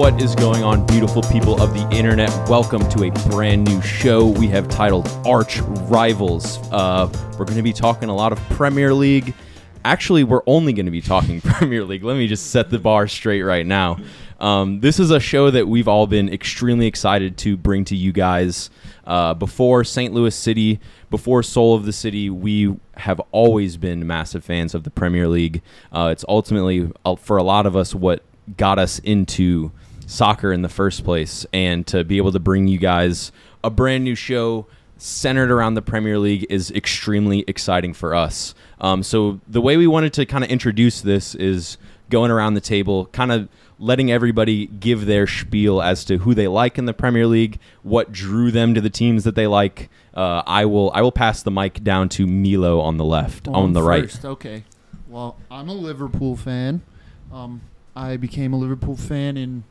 What is going on, beautiful people of the internet? Welcome to a brand new show we have titled Arch Rivals. We're going to be talking a lot of Premier League. Actually, we're only going to be talking Premier League. Let me just set the bar straight right now. This is a show that we've all been extremely excited to bring to you guys. Before St. Louis City, before Soul of the City, we have always been massive fans of the Premier League. It's ultimately, for a lot of us, what got us into soccer in the first place, and to be able to bring you guys a brand new show centered around the Premier League is extremely exciting for us. So the way we wanted to kind of introduce this is going around the table, kind of letting everybody give their spiel as to who they like in the Premier League, what drew them to the teams that they like. I will pass the mic down to Milo on the left, on the right. Okay. Well, I'm a Liverpool fan. I became a Liverpool fan in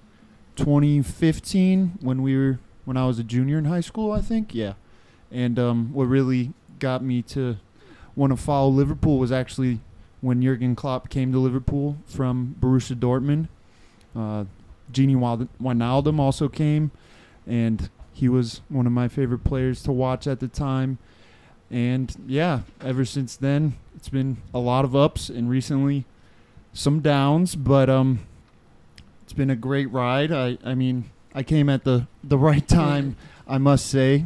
2015 when I was a junior in high school, I think. Yeah. And what really got me to want to follow Liverpool was actually when Jurgen Klopp came to Liverpool from Borussia Dortmund. Gini Wijnaldum also came, and he was one of my favorite players to watch at the time. And yeah, ever since then, it's been a lot of ups and recently some downs, but it's been a great ride. I mean, I came at the right time, I must say.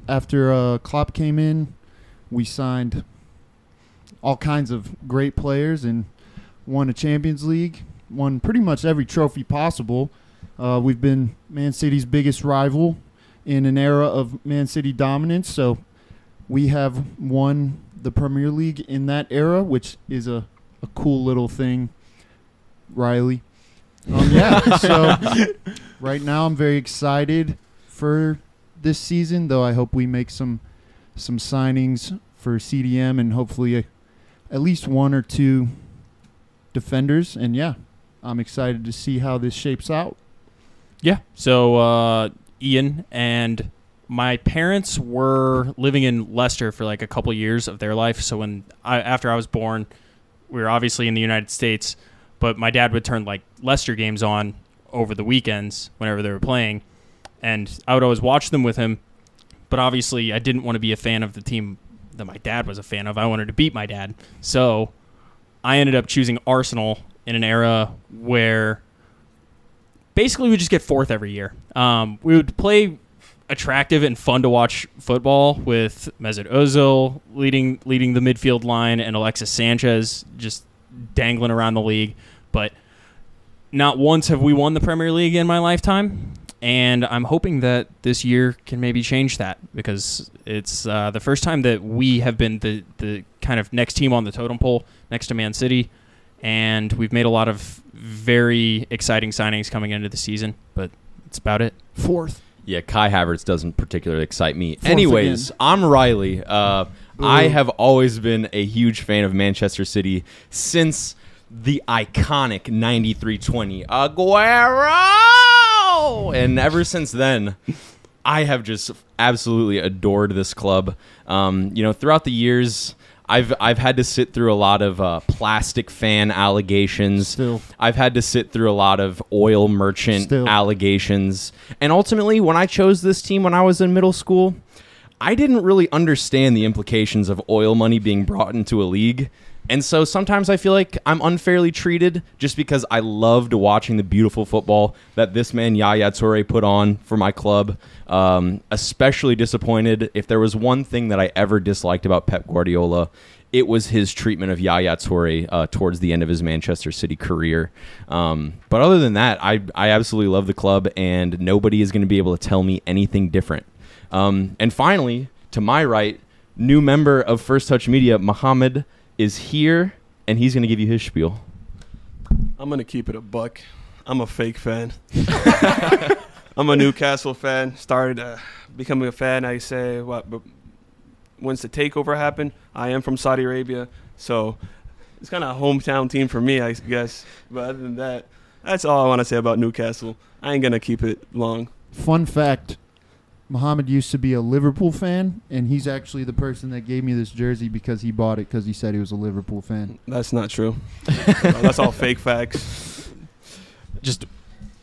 After Klopp came in, we signed all kinds of great players and won a Champions League, won pretty much every trophy possible. We've been Man City's biggest rival in an era of Man City dominance, so we have won the Premier League in that era, which is a cool little thing, Riley. So right now I'm very excited for this season, though I hope we make some signings for CDM and hopefully at least one or two defenders. And yeah, I'm excited to see how this shapes out. Yeah, so Ian and my parents were living in Leicester for like a couple years of their life. So after I was born, we were obviously in the United States, but my dad would turn like Leicester games on over the weekends whenever they were playing, and I would always watch them with him. But obviously, I didn't want to be a fan of the team that my dad was a fan of. I wanted to beat my dad, so I ended up choosing Arsenal in an era where basically we just get fourth every year. We would play attractive and fun to watch football with Mesut Ozil leading the midfield line and Alexis Sanchez just dangling around the league. But not once have we won the Premier League in my lifetime, and I'm hoping that this year can maybe change that, because it's the first time that we have been the kind of next team on the totem pole next to Man City, and we've made a lot of very exciting signings coming into the season, but that's about it. Fourth. Yeah, Kai Havertz doesn't particularly excite me. Anyways, I'm Riley. I have always been a huge fan of Manchester City since the iconic 93-20 Aguero! And ever since then, I have just absolutely adored this club. Throughout the years, I've had to sit through a lot of plastic fan allegations. Still. I've had to sit through a lot of oil merchant allegations. And ultimately, when I chose this team when I was in middle school, I didn't really understand the implications of oil money being brought into a league. And so sometimes I feel like I'm unfairly treated just because I loved watching the beautiful football that this man Yaya Toure put on for my club. Especially disappointed. If there was one thing that I ever disliked about Pep Guardiola, it was his treatment of Yaya Toure towards the end of his Manchester City career. But other than that, I absolutely love the club, and nobody is going to be able to tell me anything different. And finally, to my right, new member of First Touch Media, Mohammed, is here, and he's going to give you his spiel. I'm going to keep it a buck. I'm a fake fan. I'm a Newcastle fan. Started becoming a fan, I say, but once the takeover happened, I am from Saudi Arabia, so it's kind of a hometown team for me, I guess. But other than that, that's all I want to say about Newcastle. I ain't going to keep it long. Fun fact, Muhammad used to be a Liverpool fan, and he's actually the person that gave me this jersey because he bought it because he said he was a Liverpool fan. That's not true. That's all fake facts. Just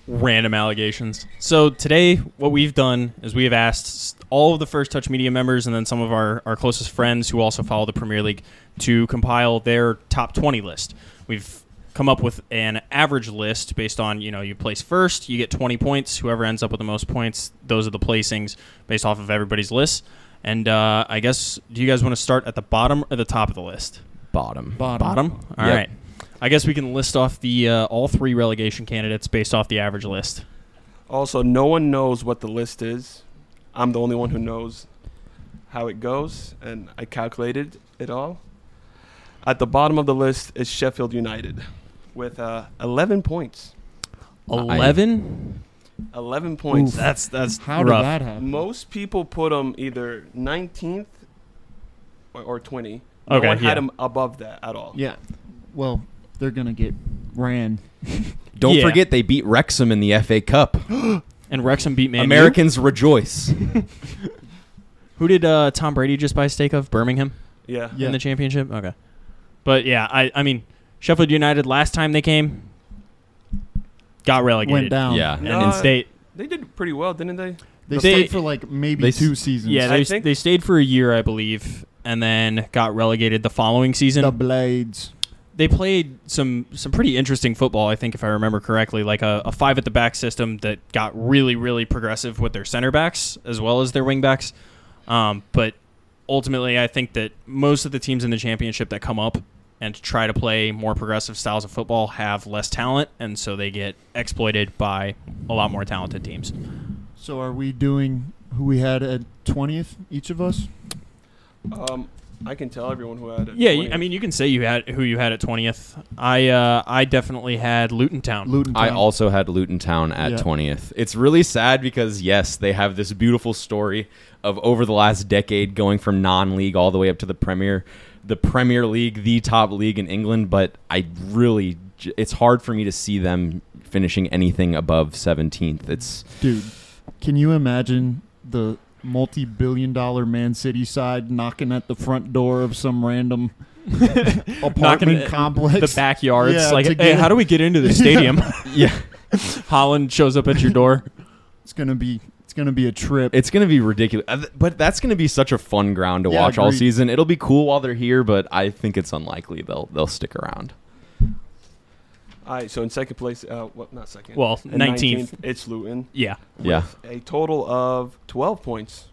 random allegations. So today, what we've done is we have asked all of the First Touch Media members and then some of our closest friends who also follow the Premier League to compile their top 20 list. We've come up with an average list based on, you place first, you get 20 points. Whoever ends up with the most points, those are the placings based off of everybody's list. And I guess, do you guys want to start at the bottom or the top of the list? Bottom. All right. I guess we can list off the all 3 relegation candidates based off the average list. Also, no one knows what the list is. I'm the only one who knows how it goes, and I calculated it all. At the bottom of the list is Sheffield United with 11 points. 11? 11 points. Oof. That's How rough. did that happen? Most people put them either 19th or 20. No Okay, one yeah. had them above that at all. Yeah. Well, they're gonna get ran. Don't Yeah. forget they beat Wrexham in the FA Cup. And Wrexham beat Man U? Americans rejoice. Who did Tom Brady just buy a stake of? Birmingham Yeah. Yeah. in the championship? Okay. But yeah, I mean, Sheffield United last time they came got relegated. Went down. Yeah. And No, in state. They did pretty well, didn't they? They They- stayed for like maybe they 2 seasons. Yeah, I think- they stayed for a year, I believe, and then got relegated the following season. The Blades. They played some pretty interesting football, I think, if I remember correctly, like a 5 at the back system that got really, really progressive with their center backs as well as their wing backs. But ultimately, I think that most of the teams in the championship that come up and try to play more progressive styles of football have less talent, and so they get exploited by a lot more talented teams. So are we doing who we had at 20th, each of us? I can tell everyone who had it. Yeah, I mean, you can say who you had at 20th. I definitely had Luton Town. Luton I Town. also had Luton Town at Yeah. 20th. It's really sad because, yes, they have this beautiful story of over the last decade going from non-league all the way up to the Premier League, the top league in England, but it's hard for me to see them finishing anything above 17th. It's Dude, can you imagine the multi-billion-dollar Man City side knocking at the front door of some random apartment at complex? The backyards. Yeah, like, to hey, get- how do we get into the stadium? yeah, Holland shows up at your door. It's gonna be a trip. it's going to be ridiculous. But that's going to be such a fun ground to watch all agreed. season. It'll be cool while they're here, but I think it's unlikely they'll stick around. All right, so in second place, not second. Well, In 19th. It's Luton. Yeah. Yeah. With a total of 12 points.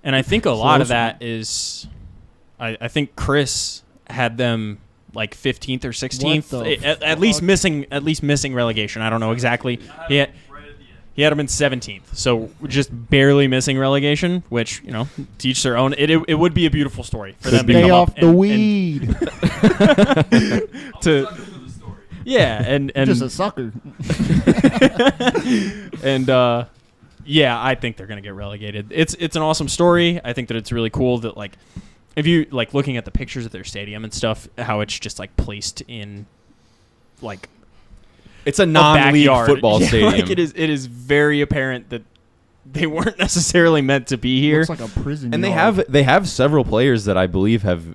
And I think a lot of Close. that is, I think Chris had them like 15th or 16th, What the at least missing relegation. I don't know exactly. He had them in 17th, so just barely missing relegation. Which to each their own. It would be a beautiful story for them to Stay come off up the and weed. to yeah, and Just a sucker. and yeah, I think they're gonna get relegated. It's an awesome story. I think that it's really cool that like if you like looking at the pictures of their stadium and stuff, how it's just like placed in like It's a non-league backyard. football Yeah, stadium. like it is very apparent that they weren't necessarily meant to be here. Looks like a prison. And yard. they have several players that I believe have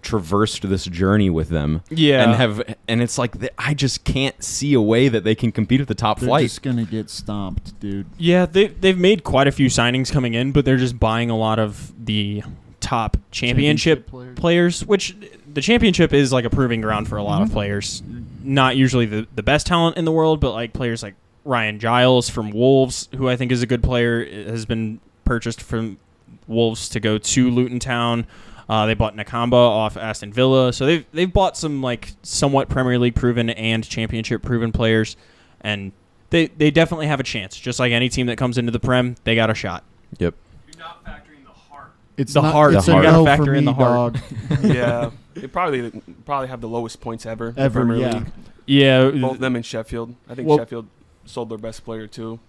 traversed this journey with them. Yeah. And it's like I just can't see a way that they can compete at the top They're flight. just gonna get stomped, dude. Yeah, they've made quite a few signings coming in, but they're just buying a lot of the top championship players, which the championship is like a proving ground for a lot of players. Not usually the best talent in the world, but like players like Ryan Giles from Wolves, who I think is a good player, has been purchased from Wolves to go to Luton Town. They bought Nakamba off Aston Villa, so they've bought some like somewhat Premier League proven and Championship proven players, and they definitely have a chance. Just like any team that comes into the Prem, they got a shot. Yep. You're not factoring the heart. It's The not, heart. It's The a heart. no Factor for in me, the heart. dog. Yeah. They probably have the lowest points ever. in the Ever, Premier yeah. League. Yeah, Both them and Sheffield. I think Well- Sheffield sold their best player too.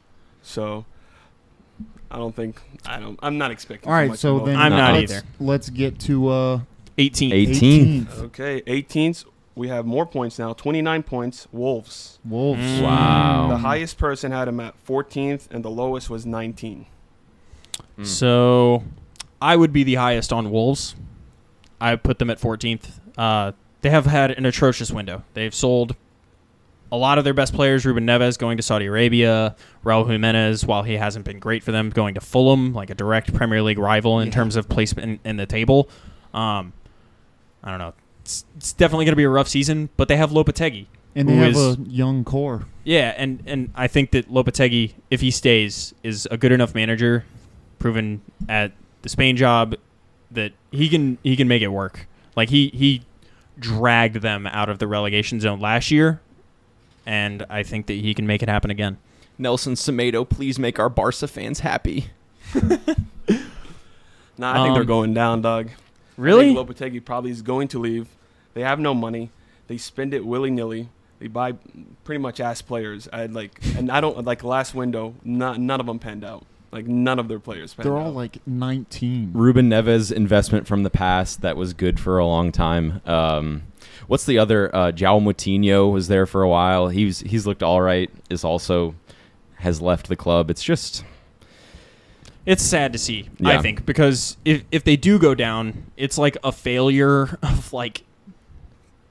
So I'm not expecting All too right, much so from both. then I'm not let's- either. Let's get to 18. 18th. Okay, 18th. We have more points now. 29 points. Wolves. Wolves. Mm. Wow. The highest person had him at 14th, and the lowest was 19. So I would be the highest on Wolves. I put them at 14th. They have had an atrocious window. They've sold a lot of their best players, Ruben Neves going to Saudi Arabia, Raul Jimenez, while he hasn't been great for them, going to Fulham, like a direct Premier League rival in terms of placement in the table. I don't know. It's definitely going to be a rough season, but they have Lopetegui. And they have a young core. Yeah, and I think that Lopetegui, if he stays, is a good enough manager, proven at the Spain job, that he can make it work. Like he dragged them out of the relegation zone last year, and I think that he can make it happen again. Nelson Semedo, please make our Barca fans happy. Nah, I think they're going down, dog. Really? I think Lopetegui probably is going to leave. They have no money. They spend it willy-nilly. They buy pretty much ass players. And I don't like last window. None of them panned out. Like none of their players panned out. They're all like 19. Ruben Neves investment from the past that was good for a long time. What's the other? João Moutinho was there for a while. He's looked all right. Has left the club. It's sad to see. Yeah. I think, because if they do go down, it's like a failure of like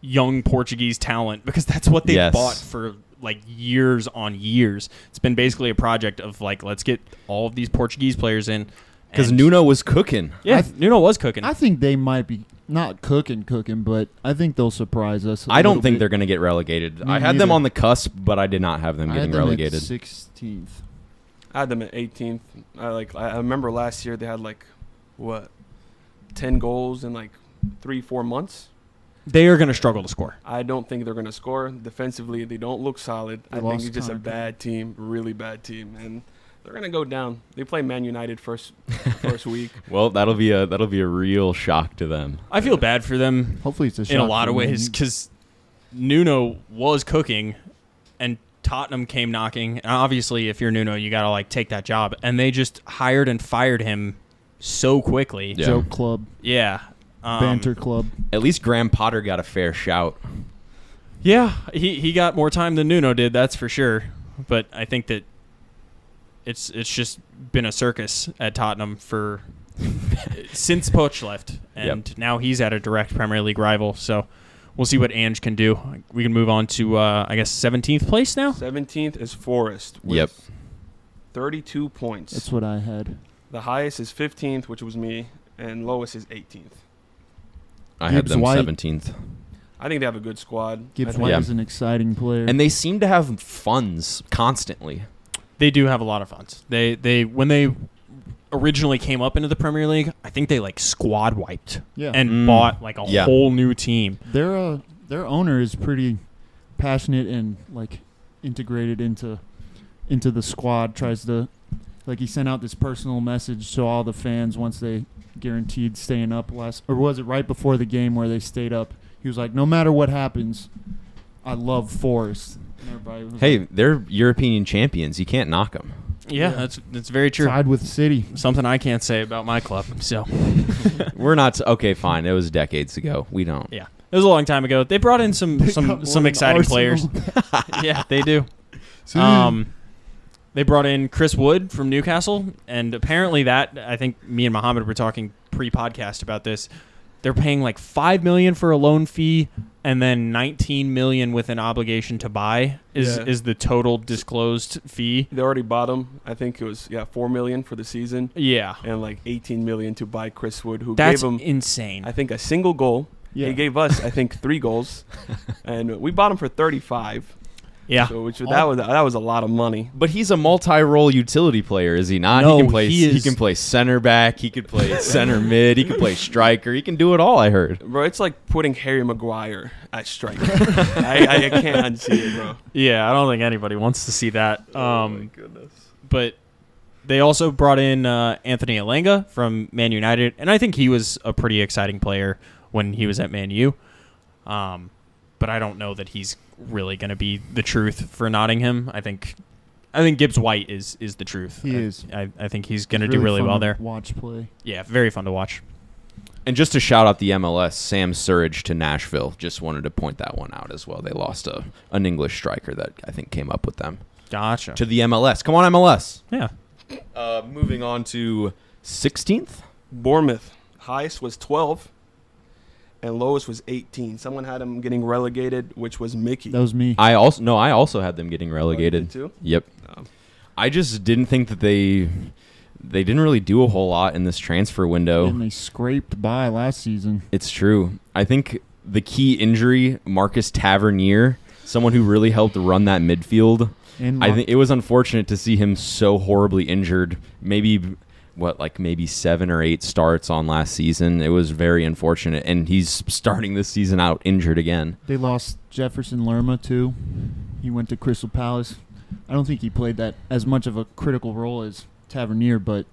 young Portuguese talent, because that's what they Yes. bought for like years on years. It's been basically a project of like, let's get all of these Portuguese players in. because And- Nuno was cooking. Yeah, Nuno was cooking. I think they might be not cooking, but I think they'll surprise us. I don't think they're going to get relegated. Me I had them neither. on the cusp, but I did not have them getting relegated. 16th. I had them at 18th. I remember last year they had 10 goals in 3-4 months. They are going to struggle to score. I don't think they're going to score. Defensively, they don't look solid. They I think lost it's just a time. bad team, really bad team, and they're going to go down. They play Man United first week. Well, that'll be a real shock to them. I feel bad for them Hopefully it's a shot in a lot for of Man ways, U. because Nuno was cooking and Tottenham came knocking. And obviously, if you're Nuno, you got to take that job. And they just hired and fired him so quickly. Yeah. Joke club, Yeah. banter club. At least Graham Potter got a fair shout. Yeah, he got more time than Nuno did, that's for sure. But I think that it's just been a circus at Tottenham for since Poch left, and now he's at a direct Premier League rival. So we'll see what Ange can do. We can move on to I guess 17th place now. 17th is Forest with Yep. 32 points. That's what I had. The highest is 15th, which was me, and lowest is 18th. I had Gibbs them White. 17th. I think they have a good squad. Gibbs I think- White Yeah. is an exciting player. And they seem to have funds constantly. They do have a lot of funds. They when they originally came up into the Premier League, I think they squad wiped yeah, and bought a Yeah. whole new team. their owner is pretty passionate and integrated into the squad. Tries to he sent out this personal message to all the fans once they guaranteed staying up or was it right before the game where they stayed up? He was like, no matter what happens, I love Forest. And everybody was Hey, like, they're European champions. You can't knock them. Yeah, Yeah. that's very true. side with City. Something I can't say about my club. So We're not okay. Fine, it was decades ago. We don't. yeah, it was a long time ago. They brought in some They got more than exciting players. Arsenal. Yeah, they do. See? They brought in Chris Wood from Newcastle, and apparently I think me and Mohammed were talking pre-podcast about this. They're paying $5 million for a loan fee, and then $19 million with an obligation to buy is the total disclosed fee. They already bought him. I think it was $4 million for the season, Yeah, and $18 million to buy Chris Wood, who that's gave him insane. I think a single goal. Yeah. He gave us I think 3 goals, and we bought him for 35. Yeah, So that was a lot of money. But he's a multi-role utility player, is he not? No, he can play. he He is- can play center back. He could play center mid. He can play striker. He can do it all. I heard. Bro, it's like putting Harry Maguire at striker. I can't unsee it, bro. yeah. I don't think anybody wants to see that. Oh my goodness. But they also brought in Anthony Elanga from Man United, and I think he was a pretty exciting player when he was at Man U. But I don't know that he's really going to be the truth for Nottingham. I think Gibbs White is the truth. He is. I think he's going to do really fun well to there. Watch play. Yeah, very fun to watch. And just to shout out the MLS, Sam Surridge to Nashville. Just wanted to point that one out as well. They lost an English striker that I think came up with them Gotcha. to the MLS. Come on, MLS. Yeah. Moving on to 16th. Bournemouth highest was 12, and lowest was 18. Someone had them getting relegated, which was Mickey. That was me. I also had them getting relegated. Oh, you did too? Yep. I just didn't think that they didn't really do a whole lot in this transfer window. And they scraped by last season. It's true. I think the key injury, Marcus Tavernier, someone who really helped run that midfield. And I think it was unfortunate to see him so horribly injured. Maybe 7 or 8 starts on last season. It was very unfortunate, and he's starting this season out injured again. they lost Jefferson Lerma, too. He went to Crystal Palace. I don't think he played that as much of a critical role as Tavernier, but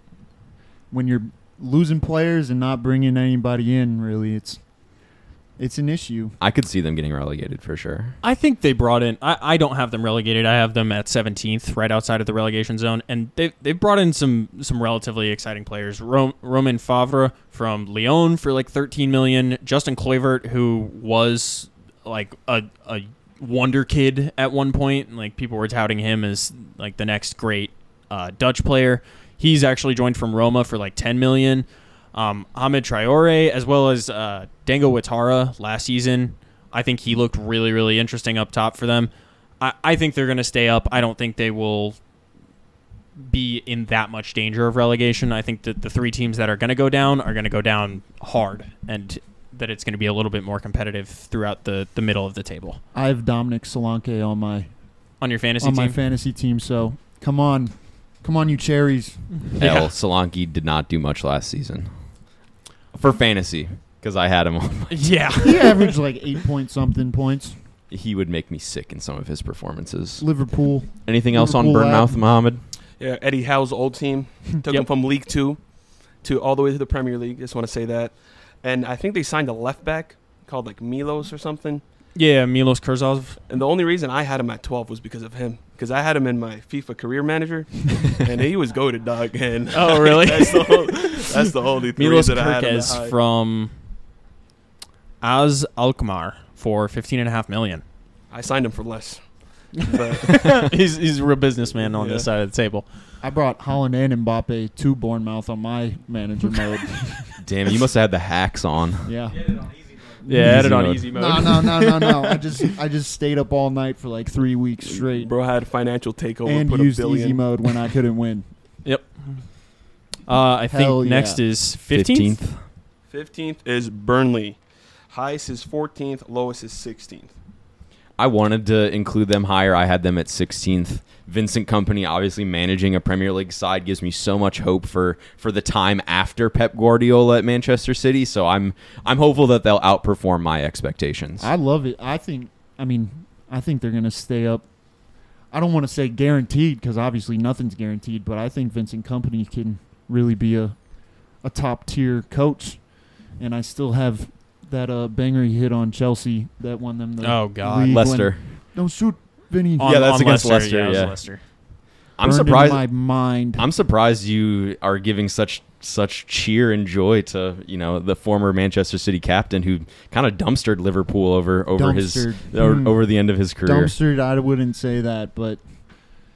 when you're losing players and not bringing anybody in, really, it's an issue. I could see them getting relegated for sure. I think they brought in. I don't have them relegated. I have them at 17th, right outside of the relegation zone, and they've brought in some relatively exciting players. Romain Favre from Lyon for like 13 million. Justin Kluivert, who was like a wonder kid at one point, like people were touting him as like the next great Dutch player. He's actually joined from Roma for like 10 million. Ahmed Traore, as well as Dango Ouattara last season. I think he looked really, really interesting up top for them. I think they're going to stay up. I don't think they will be in that much danger of relegation. I think that the 3 teams that are going to go down hard, and that it's going to be a little bit more competitive throughout the middle of the table. I have Dominic Solanke On your fantasy on team? my fantasy team, so come on, you cherries. L. Solanke did not do much last season for fantasy because I had him on. Yeah. He averaged like 8-point-something points. He would make me sick in some of his performances. Liverpool. Anything else on Liverpool Bournemouth, lad. Mohammed? Yeah, Eddie Howe's old team. Took him from League 2 to all the way to the Premier League. Just want to say that. And I think they signed a left back called like Milos or something. Yeah, Milos Kurzov. And the only reason I had him at 12 was because of him. Because I had him in my FIFA career manager, and he was goated, dog. And Oh, really? that's the only Milos reason I had him that Kerkez high. from Az Alkmaar for 15.5 million. I signed him for less. But he's a real businessman on this Yeah. side of the table. I brought Holland and Mbappe to Bournemouth on my manager mode. Damn it, you must have had the hacks on. Yeah. Yeah, add it on mode. easy mode. No. I just stayed up all night for like 3 weeks straight bro had financial takeover. and put used $1 billion. easy mode when I couldn't win. Yep. I Hell think yeah. next is 15th. 15th is Burnley. Highest is 14th. Lowest is 16th. I wanted to include them higher. I had them at 16th. Vincent Kompany, obviously managing a Premier League side, gives me so much hope for the time after Pep Guardiola at Manchester City. So I'm hopeful that they'll outperform my expectations. I love it. I think they're going to stay up. I don't want to say guaranteed because obviously nothing's guaranteed, but I think Vincent Kompany can really be a top tier coach. And I still have that banger he hit on Chelsea that won them the Oh, God. league Leicester. when- Don't shoot, Vinny. Yeah, that's against Leicester, Yeah, it was yeah. Leicester. I'm Burned in surprised. my mind. I'm surprised you are giving such cheer and joy to the former Manchester City captain who kind of dumpstered Liverpool over Dumpstered. over the end of his career. Dumpstered, I wouldn't say that, but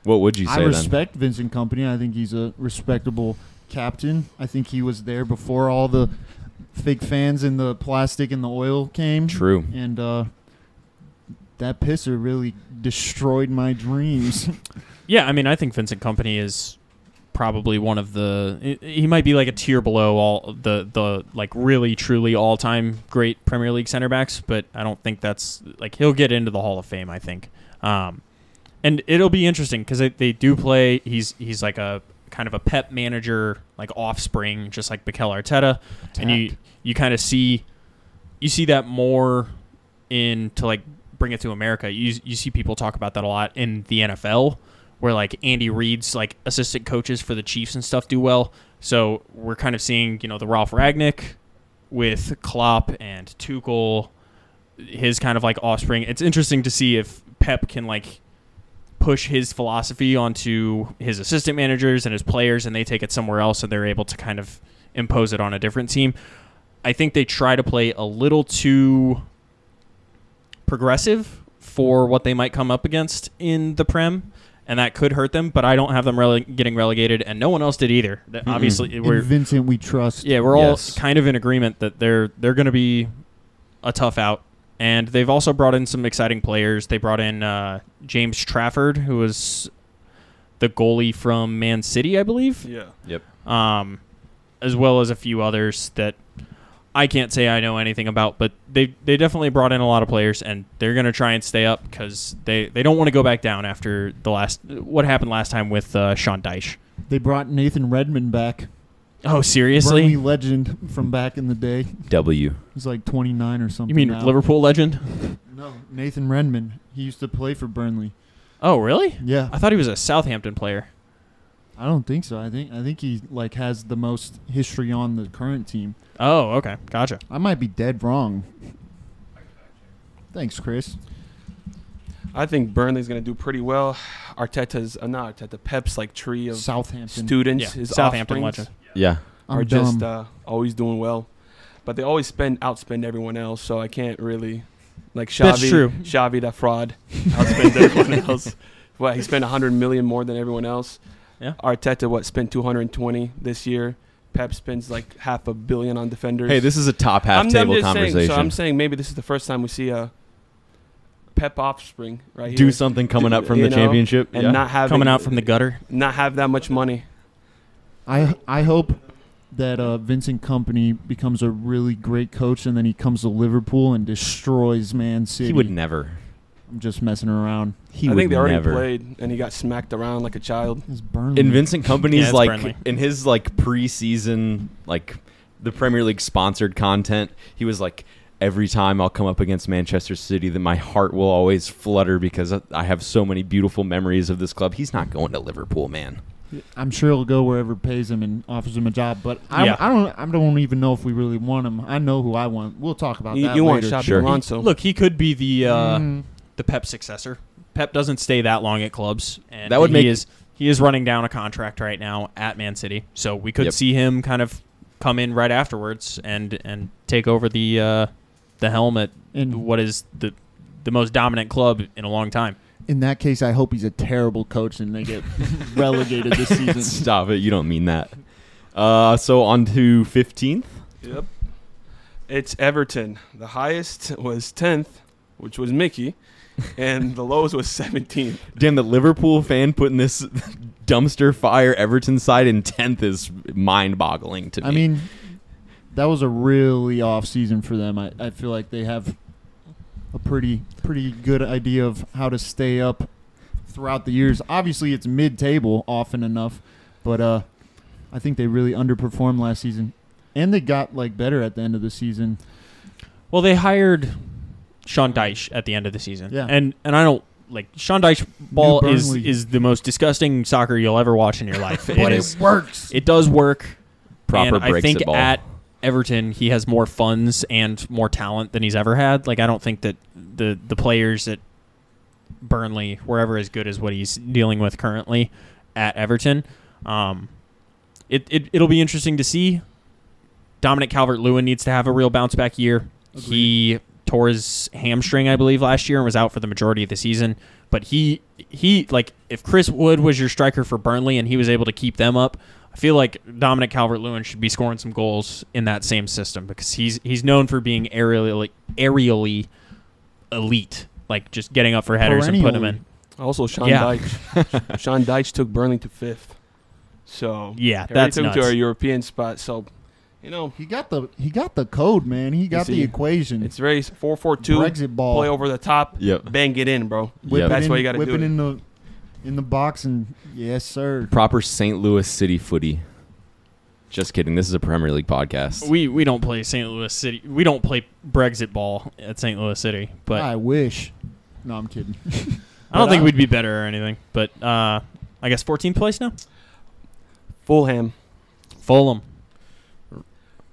What would you say I then? respect Vincent Kompany. I think he's a respectable captain. I think he was there before all the fake fans and the plastic and the oil came. True. And that pisser really destroyed my dreams. Yeah, I mean, I think Vincent Kompany is probably one of the. He might be like a tier below all the like really truly all time great Premier League center backs, but I don't think that's like he'll get into the Hall of Fame. I think, and it'll be interesting because they do play. He's like a kind of a Pep manager like offspring, just like Mikel Arteta, and you kind of see that more to like bring it to America. You see people talk about that a lot in the NFL. Where like Andy Reid's like assistant coaches for the Chiefs and stuff do well. So we're kind of seeing, the Ralph Ragnick with Klopp and Tuchel, his kind of like offspring. It's interesting to see if Pep can like push his philosophy onto his assistant managers and his players and they take it somewhere else and they're able to kind of impose it on a different team. I think they try to play a little too progressive for what they might come up against in the Prem. And that could hurt them, but I don't have them getting relegated, and no one else did either. Obviously, In Vincent, we trust. we're all Yes. kind of in agreement that they're going to be a tough out. And they've also brought in some exciting players. They brought in James Trafford, who was the goalie from Man City, I believe. Yeah. Yep. As well as a few others that I can't say I know anything about, but they definitely brought in a lot of players, and they're going to try and stay up because they don't want to go back down after what happened last time with Sean Dyche. They brought Nathan Redmond back. Oh, seriously? Burnley legend from back in the day. W. He's like 29 or something. You mean now. Liverpool legend? No, Nathan Redmond. He used to play for Burnley. Oh, really? Yeah. I thought he was a Southampton player. I don't think so. I think he like has the most history on the current team. Oh, okay. Gotcha. I might be dead wrong. Thanks, Chris. I think Burnley's going to do pretty well. Pep's like tree of Southampton. students, Yeah, his Southampton offsprings legend. Yeah. I'm are dumb. just always doing well. But they always outspend everyone else, so I can't really like Xavi. That's true. Xavi, that fraud, outspends everyone else. Well, he spent 100 million more than everyone else. Yeah. Arteta spent 220 this year. Pep spends like $500 million on defenders. Hey, this is a top half I'm table just conversation. Saying, so I'm saying maybe this is the first time we see a Pep offspring right here. Do something coming up from the championship. And Yeah. not having Coming out from the gutter. not have that much money. I hope that Vincent Kompany becomes a really great coach, and then he comes to Liverpool and destroys Man City. He would never. I'm just messing around. He I would think they already never. played, and he got smacked around like a child. It's Burnley. In Vincent Kompany's it's like Burnley. in his like preseason like the Premier League sponsored content, he was like, every time I'll come up against Manchester City, that my heart will always flutter because I have so many beautiful memories of this club. He's not going to Liverpool, man. I'm sure he'll go wherever pays him and offers him a job. But I don't even know if we really want him. I know who I want. We'll talk about that You want later. Xabi Sure. Alonso? Look, he could be the Pep successor. Pep doesn't stay that long at clubs, and That would make- he is running down a contract right now at Man City. So we could Yep. see him kind of come in right afterwards and take over the helm at And what is the most dominant club in a long time. in that case, I hope he's a terrible coach and they get relegated this season. Stop it! You don't mean that. So on to 15th. Yep. It's Everton. The highest was 10th, which was Mickey, and the lowest was 17th. Damn, the Liverpool fan putting this dumpster fire Everton side in 10th is mind-boggling to me. I mean, that was a really off season for them. I feel like they have a pretty good idea of how to stay up throughout the years. Obviously, it's mid-table often enough, but I think they really underperformed last season, and they got like better at the end of the season. Well, they hired Sean Dyche at the end of the season. Yeah. And I don't like Sean Dyche ball New is Burnley. the most disgusting soccer you'll ever watch in your life. But it works. It does work. Proper and I Brexit think ball. at Everton he has more funds and more talent than he's ever had. Like I don't think that the players at Burnley were ever as good as what he's dealing with currently at Everton. It'll be interesting to see. Dominic Calvert-Lewin needs to have a real bounce back year. Agreed. He tore his hamstring, I believe, last year and was out for the majority of the season. But he like if Chris Wood was your striker for Burnley and he was able to keep them up, I feel like Dominic Calvert-Lewin should be scoring some goals in that same system because he's known for being aerially elite, like just getting up for headers and putting them in. Also, Sean Yeah. Dyche. Sean Dyche took Burnley to 5th. So Yeah, he that's took him nuts. to a European spot. So, you know, He got the code, man. He got see, the equation. it's very 4-4-2. Brexit ball. Play over the top. Yep. Bang it in, bro. Whip it That's in, why you got to whip do it it. in the box, and yes, sir. Proper St. Louis City footy. Just kidding. This is a Premier League podcast. We don't play St. Louis City. We don't play Brexit ball at St. Louis City. But I wish. No, I'm kidding. I don't think we'd be better or anything. But I guess 14th place now. Fulham. Fulham.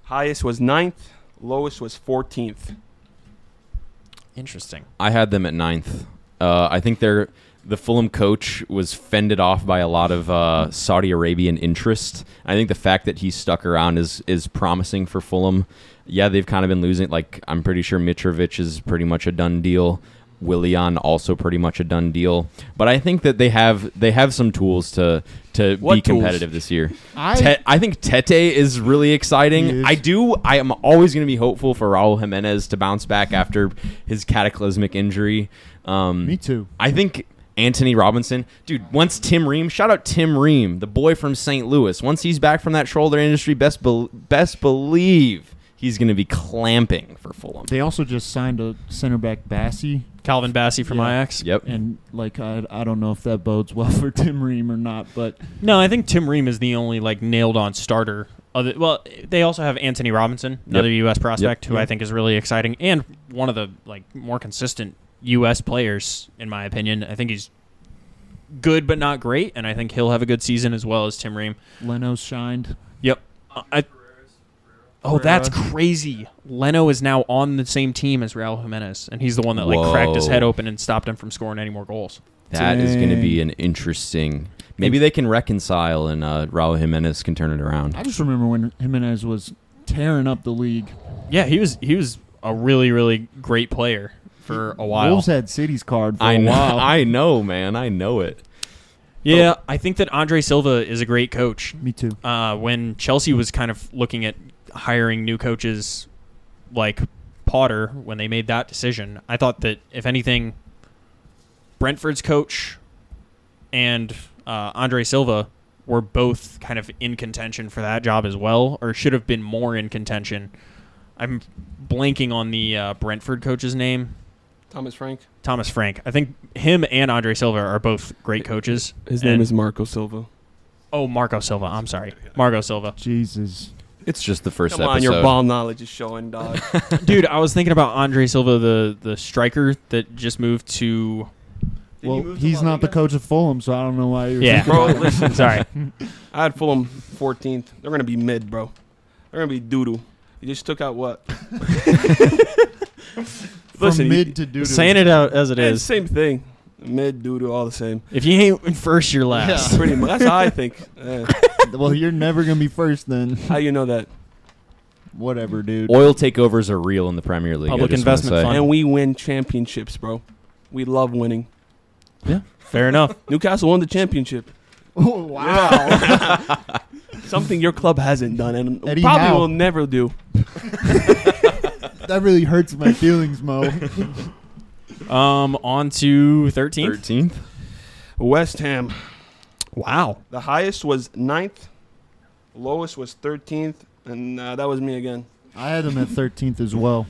Highest was 9th. Lowest was 14th. Interesting. I had them at 9th. I think the Fulham coach was fended off by a lot of Saudi Arabian interest. I think the fact that he stuck around is promising for Fulham. Yeah, they've kind of been losing. Like, I'm pretty sure Mitrovic is pretty much a done deal. Willian also pretty much a done deal. But I think that they have some tools to to What be tools? competitive this year. I I think Tete is really exciting. He is. I am always going to be hopeful for Raul Jimenez to bounce back after his cataclysmic injury. me too. I think Anthony Robinson, dude, once Tim Ream, shout out Tim Ream, the boy from St. Louis. Once he's back from that shoulder injury, best believe he's going to be clamping for Fulham. They also just signed a center back Bassie, Calvin Bassey from Yeah. Ajax. Yep. and like I don't know if that bodes well for Tim Ream or not, but No, I think Tim Ream is the only like nailed on starter. Well, they also have Anthony Robinson, another U.S. prospect who I think is really exciting and one of the like more consistent U.S. players in my opinion. I think he's good but not great, and I think he'll have a good season as well as Tim Ream. Leno's shined. Yep. That's crazy. Leno is now on the same team as Raul Jimenez, and he's the one that like cracked his Whoa. head open and stopped him from scoring any more goals. That is going to be Dang. an interesting. Maybe they can reconcile and Raul Jimenez can turn it around. I just remember when Jimenez was tearing up the league. Yeah, he was a really, really great player for a while. Wolves had City's card for I a know, while. I know, man. I know it. Yeah, I think that Andre Silva is a great coach. Me too. When Chelsea was kind of looking at hiring new coaches like Potter, when they made that decision, I thought that, if anything, Brentford's coach and Andre Silva were both kind of in contention for that job as well, or should have been more in contention. I'm blanking on the Brentford coach's name. Thomas Frank. Thomas Frank. I think him and Andre Silva are both great coaches. His name is Marco Silva. Oh, Marco Silva. I'm sorry. Marco Silva. Jesus. It's just the first Come on, episode. your ball knowledge is showing, dog. Dude, I was thinking about Andre Silva, the striker that just moved to... Well, he's not the coach of Fulham, so I don't know why you're Yeah. Bro, listen. Sorry. I had Fulham 14th. They're going to be mid, bro. They're going to be doo-doo. You just took out what? From mid to doo-doo. Saying it out as it It's is. same thing. Mid, doo-doo, all the same. If you ain't in first, you're last. Yeah. Pretty much. That's how I think. Well, you're never gonna be first then. How you know that? Whatever, dude. Oil takeovers are real in the Premier League. Public I just wanna investment say. fund. And we win championships, bro. We love winning. Fair enough. Newcastle won the championship. Oh, wow. Something your club hasn't done and Eddie probably Howe. will never do. That really hurts my feelings, Mo. On to 13th. 13th. West Ham. Wow. The highest was 9th. Lowest was 13th. And that was me again. I had them at 13th as well.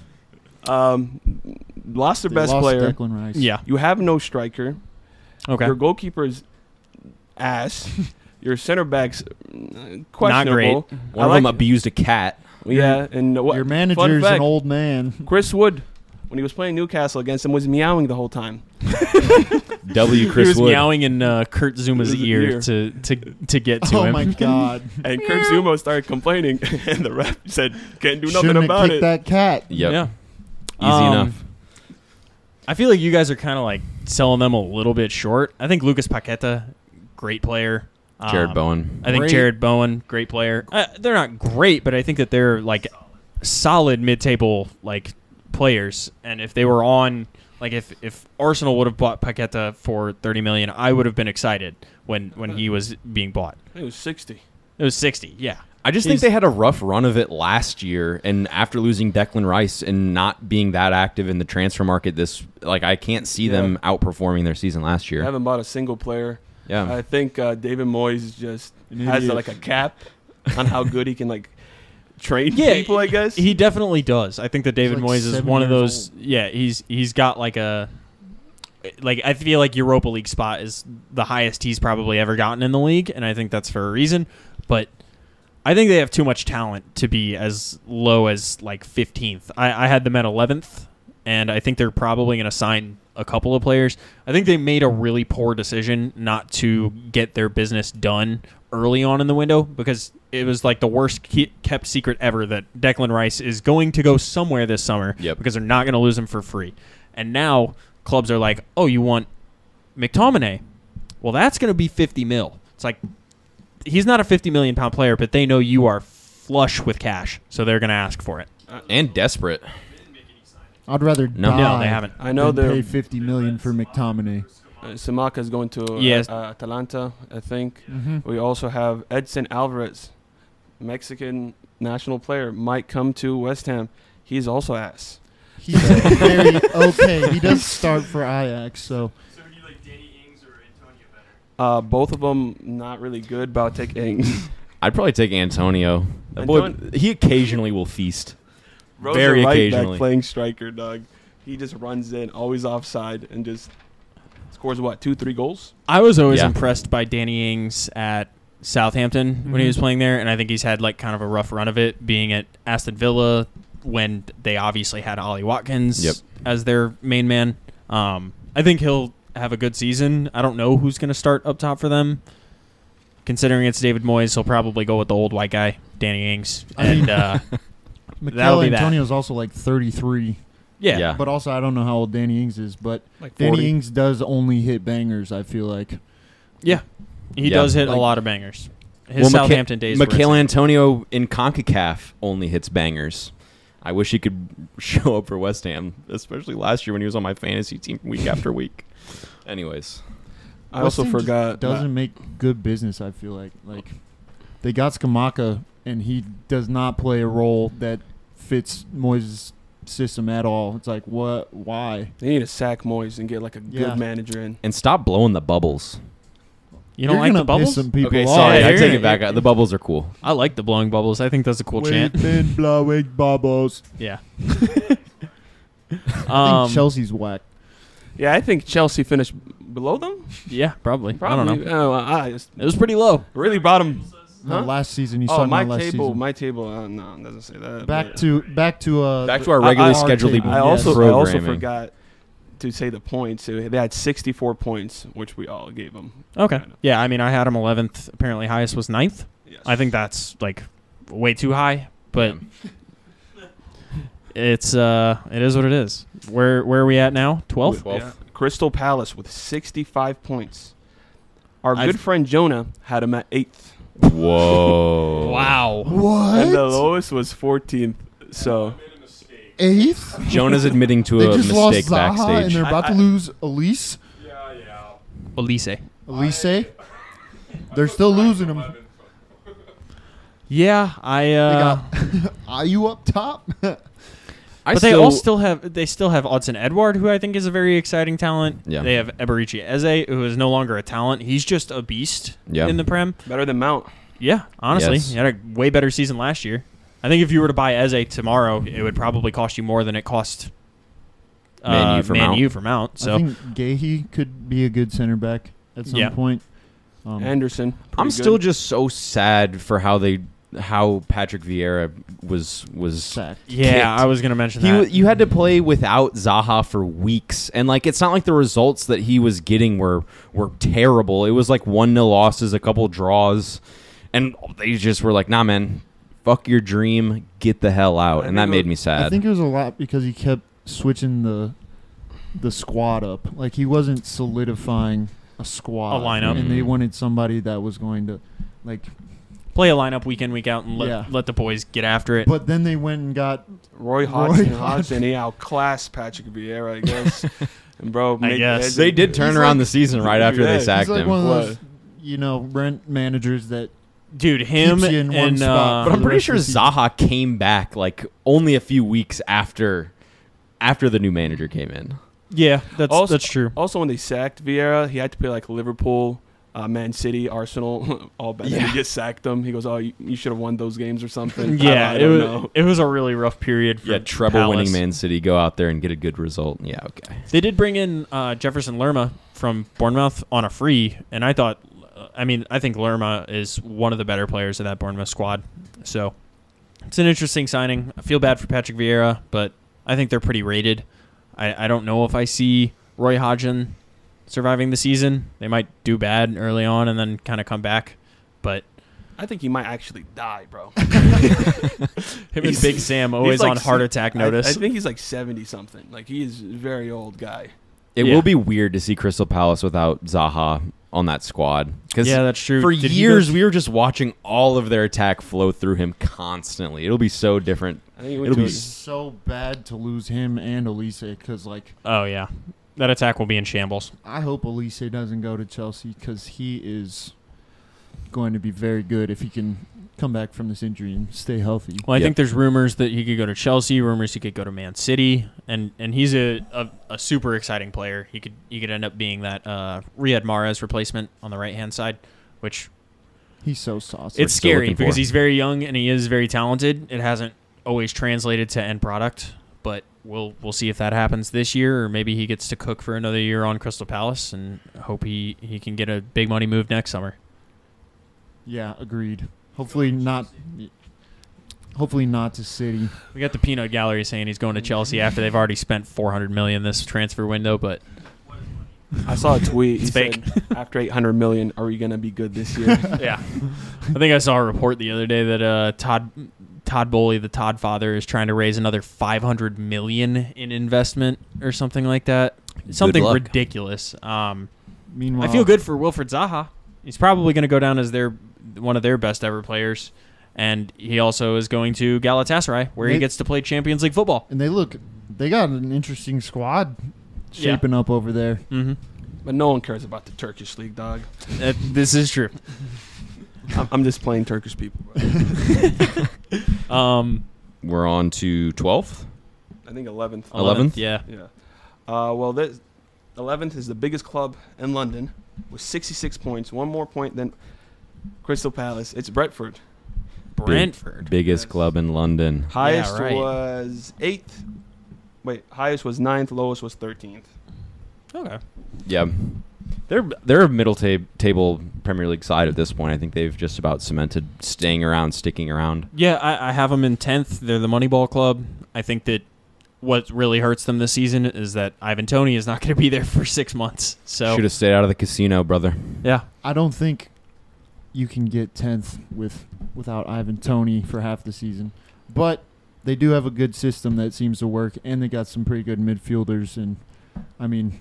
Lost their They best lost player. Declan Rice. Yeah. You have no striker. Okay. Your goalkeeper is ass. Your center back's questionable. Not great. One of them abused a cat. Yeah, and what? Your fun manager's fact, an old man. Chris Wood, when he was playing Newcastle against him, was meowing the whole time. W. Chris he was Wood. meowing in Kurt Zuma's His ear ear. to get to Oh him. my God! And Kurt Zuma started complaining, and the ref said, "Can't do nothing Shouldn't have about kicked it." that cat. Yep. Yeah. Easy enough. I feel like you guys are kind of like selling them a little bit short. I think Lucas Paqueta, great player. Jared Bowen. I think Great. Jared Bowen, great player. They're not great, but I think that they're like solid mid-table like players. And if they were on, like if Arsenal would have bought Paqueta for $30 million, I would have been excited when he was being bought. It was 60. It was 60, yeah. I just think they had a rough run of it last year, and after losing Declan Rice and not being that active in the transfer market, I can't see them outperforming their season last I year. haven't bought a single player. Yeah. I think David Moyes just An has idiot. like a cap on how good he can like train Yeah, people. I guess. He definitely does. I think that David like Moyes is 7 one of years those. Yeah, he's got like a I feel like Europa League spot is the highest he's probably ever gotten in the league, and I think that's for a reason. But I think they have too much talent to be as low as like 15th. I had them at 11th, and I think they're probably going to sign a couple of players. I think they made a really poor decision not to get their business done early on in the window, because it was like the worst kept secret ever that Declan Rice is going to go somewhere this summer because they're not going to lose him for free. And now clubs are like, oh, you want McTominay? Well, that's going to be 50 mil. It's like, he's not a 50 million pound player, but they know you are flush with cash, so they're going to ask for it. And desperate. I'd rather No. die No, they haven't. I know than they're pay $50 million for McTominay. Simaka is going to Yes. Atalanta, I think. Mhm. We also have Edson Alvarez, Mexican national player, might come to West Ham. He's also ass. He's very okay. He does start for Ajax, so So would you like Danny Ings or Antonio better? Both of them not really good, but I'll take Ings. I'd probably take Antonio. That boy, he occasionally will feast. Bro's Very a right occasionally. back playing striker, dog. He just runs in, always offside, and just scores, 2-3 goals? I was always Yeah. impressed by Danny Ings at Southampton when he Mhm. was playing there, and I think he's had like kind of a rough run of it, being at Aston Villa when they obviously had Ollie Watkins Yep. as their main man. I think he'll have a good season. I don't know who's going to start up top for them. Considering it's David Moyes, he'll probably go with the old white guy, Danny Ings. I mean- And that'll Mikel be that. Antonio's also like 33. yeah. Yeah. But also, I don't know how old Danny Ings is, but Like 40. Danny Ings does only hit bangers, I feel like. Yeah. He Yeah. does hit Like- a lot of bangers. His Southampton days were Mikel insane. Antonio in CONCACAF only hits bangers. I wish he could show up for West Ham, especially last year when he was on my fantasy team week after week. Anyways, I also West Ham just forgot. doesn't make good business, I feel like. Like, they got Skamaka, and he does not play a role that fits Moyes' system at all. It's like, what? Why? They need to sack Moyes and get like a Yeah. good manager in. and stop blowing the bubbles. You don't You're like the gonna piss bubbles? some people Okay, off. sorry, Yeah, I you're take gonna- it back. The bubbles are cool. I like the blowing bubbles. I think that's a cool chant. We've been blowing bubbles. Yeah. I think Chelsea's whack. Yeah, I think Chelsea finished below them. Yeah, probably. Probably. I don't know. I just It was pretty low. really bottom. No, Huh? last season, you Oh, saw my last table. season. My table. No, it doesn't say that. Back but- to Back to our the- regularly our scheduled table. I also programming. forgot to say the points. So they had 64 points, which we all gave them. Okay. Yeah, I mean, I had him 11th. Apparently, highest was 9th. Yes. I think that's like way too high, but it is what it is. Where are we at now? 12th? 12th. Yeah. Crystal Palace with 65 points. Our I've- good friend Jonah had him at 8th. Whoa! Wow. And the What? lowest was 14th. So Eighth? Jonah's admitting to They a just lost mistake Zaha, and backstage. they're about to lose Elise. Elise. Elise? They're still losing them. Yeah, They got Ayu up top. But they still have Odson Edward, who I think is a very exciting talent. Yeah. They have Eberici Eze, who is no longer a talent. He's just a beast Yeah. in the Prem. better than Mount. Yeah, honestly. Yes. He had a way better season last year. I think if you were to buy Eze tomorrow, it would probably cost you more than it cost Man U for Mount. So I think Gahey could be a good center back at some Yeah. point. Anderson. I'm pretty still good. just so sad for how Patrick Vieira was sacked. yeah, kicked. I was gonna mention that. You had to play without Zaha for weeks, and like it's not like the results that he was getting were terrible. It was like 1-0 losses, a couple draws, and they just were like, "Nah, man, fuck your dream, get the hell out," and that made me I sad. think it was a lot because he kept switching the squad up. Like, he wasn't solidifying a squad. A lineup. And they wanted somebody that was going to, like... Play a lineup week in, week out, and Yeah. let the boys get after it. But then they went and got... Roy Hodgson. He outclassed Patrick Vieira, I guess. And bro, guess. they did turn He's around like- the season right after Yeah, they he's sacked He's like him. one of What? those, rent managers that... Dude, him Keeps you in one and spot. But for I'm the pretty rest sure of the season. Zaha came back like only a few weeks after the new manager came in. yeah, that's true. Also, when they sacked Vieira, he had to play like Liverpool, Man City, Arsenal, all bad. Yeah. He gets sacked them. He goes, "Oh, you should have won those games or something." Yeah, I don't know. it was a really rough period for Yeah, treble winning Palace. Man City, go out there and get a good result. Yeah, okay. They did bring in Jefferson Lerma from Bournemouth on a free, and I think Lerma is one of the better players of that Bournemouth squad. So it's an interesting signing. I feel bad for Patrick Vieira, but I think they're pretty rated. I don't know if I see Roy Hodgson surviving the season. They might do bad early on and then kind of come back, but I think he might actually die, bro. him and He's- Big Sam always he's like on heart attack notice. I think he's like 70 something. Like he is a very old guy. It Yeah. will be weird to see Crystal Palace without Zaha on that squad. Because Yeah, that's true. for Did he go- years, we were just watching all of their attack flow through him constantly. It'll be so different. I think he went It'll to be It's so bad to lose him and Elise because, like, Oh yeah, That attack will be in shambles. I hope Elise doesn't go to Chelsea because he is going to be very good if he can come back from this injury and stay healthy. Well, I think there's rumors that he could go to Chelsea, rumors he could go to Man City, and he's a super exciting player. He could end up being that Riyad Mahrez replacement on the right-hand side, which he's so saucy. it's scary because he's very young and he is very talented. It hasn't always translated to end product, but we'll see if that happens this year, or maybe he gets to cook for another year on Crystal Palace, and hope he can get a big money move next summer. Yeah, agreed. Hopefully not to City. We got the peanut gallery saying he's going to Chelsea after they've already spent $400 million this transfer window, but I saw a tweet. It's He fake. said, after $800 million, are we gonna be good this year? yeah. I think I saw a report the other day that Todd Bowley, the Todd father, is trying to raise another $500 million in investment or something like that. Something luck. ridiculous. Meanwhile, I feel good for Wilfred Zaha. He's probably going to go down as one of their best ever players, and he also is going to Galatasaray, where he gets to play Champions League football. And they got an interesting squad shaping up over there. Mm-hmm. But no one cares about the Turkish league, dog. This is true. I'm just playing Turkish people. We're on to 12th. I think 11th. 11th? Yeah. Yeah. Well, this 11th is the biggest club in London with 66 points, one more point than Crystal Palace. It's Brentford. Brentford. Biggest Yes. club in London. Highest right. was 8th. Wait, highest was 9th, lowest was 13th. Okay. Yeah. They're a middle table Premier League side at this point. I think they've just about cemented sticking around. Yeah, I have them in 10th. They're the Moneyball club. I think that what really hurts them this season is that Ivan Toney is not going to be there for 6 months. So Should have stayed out of the casino, brother. yeah. I don't think you can get 10th without Ivan Toney for half the season. But they do have a good system that seems to work, and they got some pretty good midfielders. And, I mean,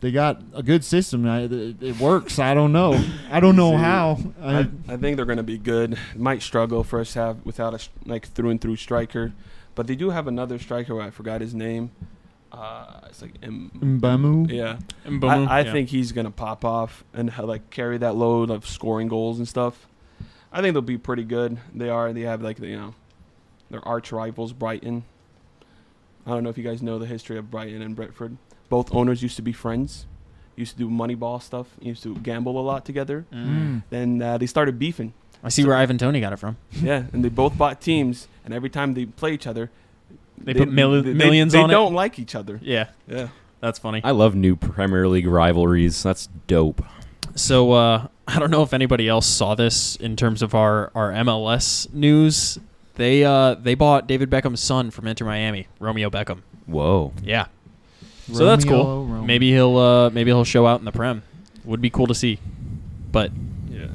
they got a good system. It works. I don't know. I don't know how. I think they're going to be good. Might struggle first half without a through and through striker, but they do have another striker. I forgot his name. It's like Mbamu. Yeah, Mboumou, I yeah. think he's going to pop off and carry that load of scoring goals and stuff. I think they'll be pretty good. They are. They have their arch rivals Brighton. I don't know if you guys know the history of Brighton and Brentford. Both owners used to be friends, used to do Moneyball stuff, used to gamble a lot together. Then they started beefing. I see where Ivan Toney got it from. Yeah, and they both bought teams, and every time they play each other, They put millions on it? They don't like each other. Yeah, Yeah. that's funny. I love new Premier League rivalries. That's dope. So I don't know if anybody else saw this in terms of our MLS news. They bought David Beckham's son from Inter Miami, Romeo Beckham. Whoa. Yeah. So that's cool. Romeo. Maybe he'll show out in the Prem. Would be cool to see. But Yeah.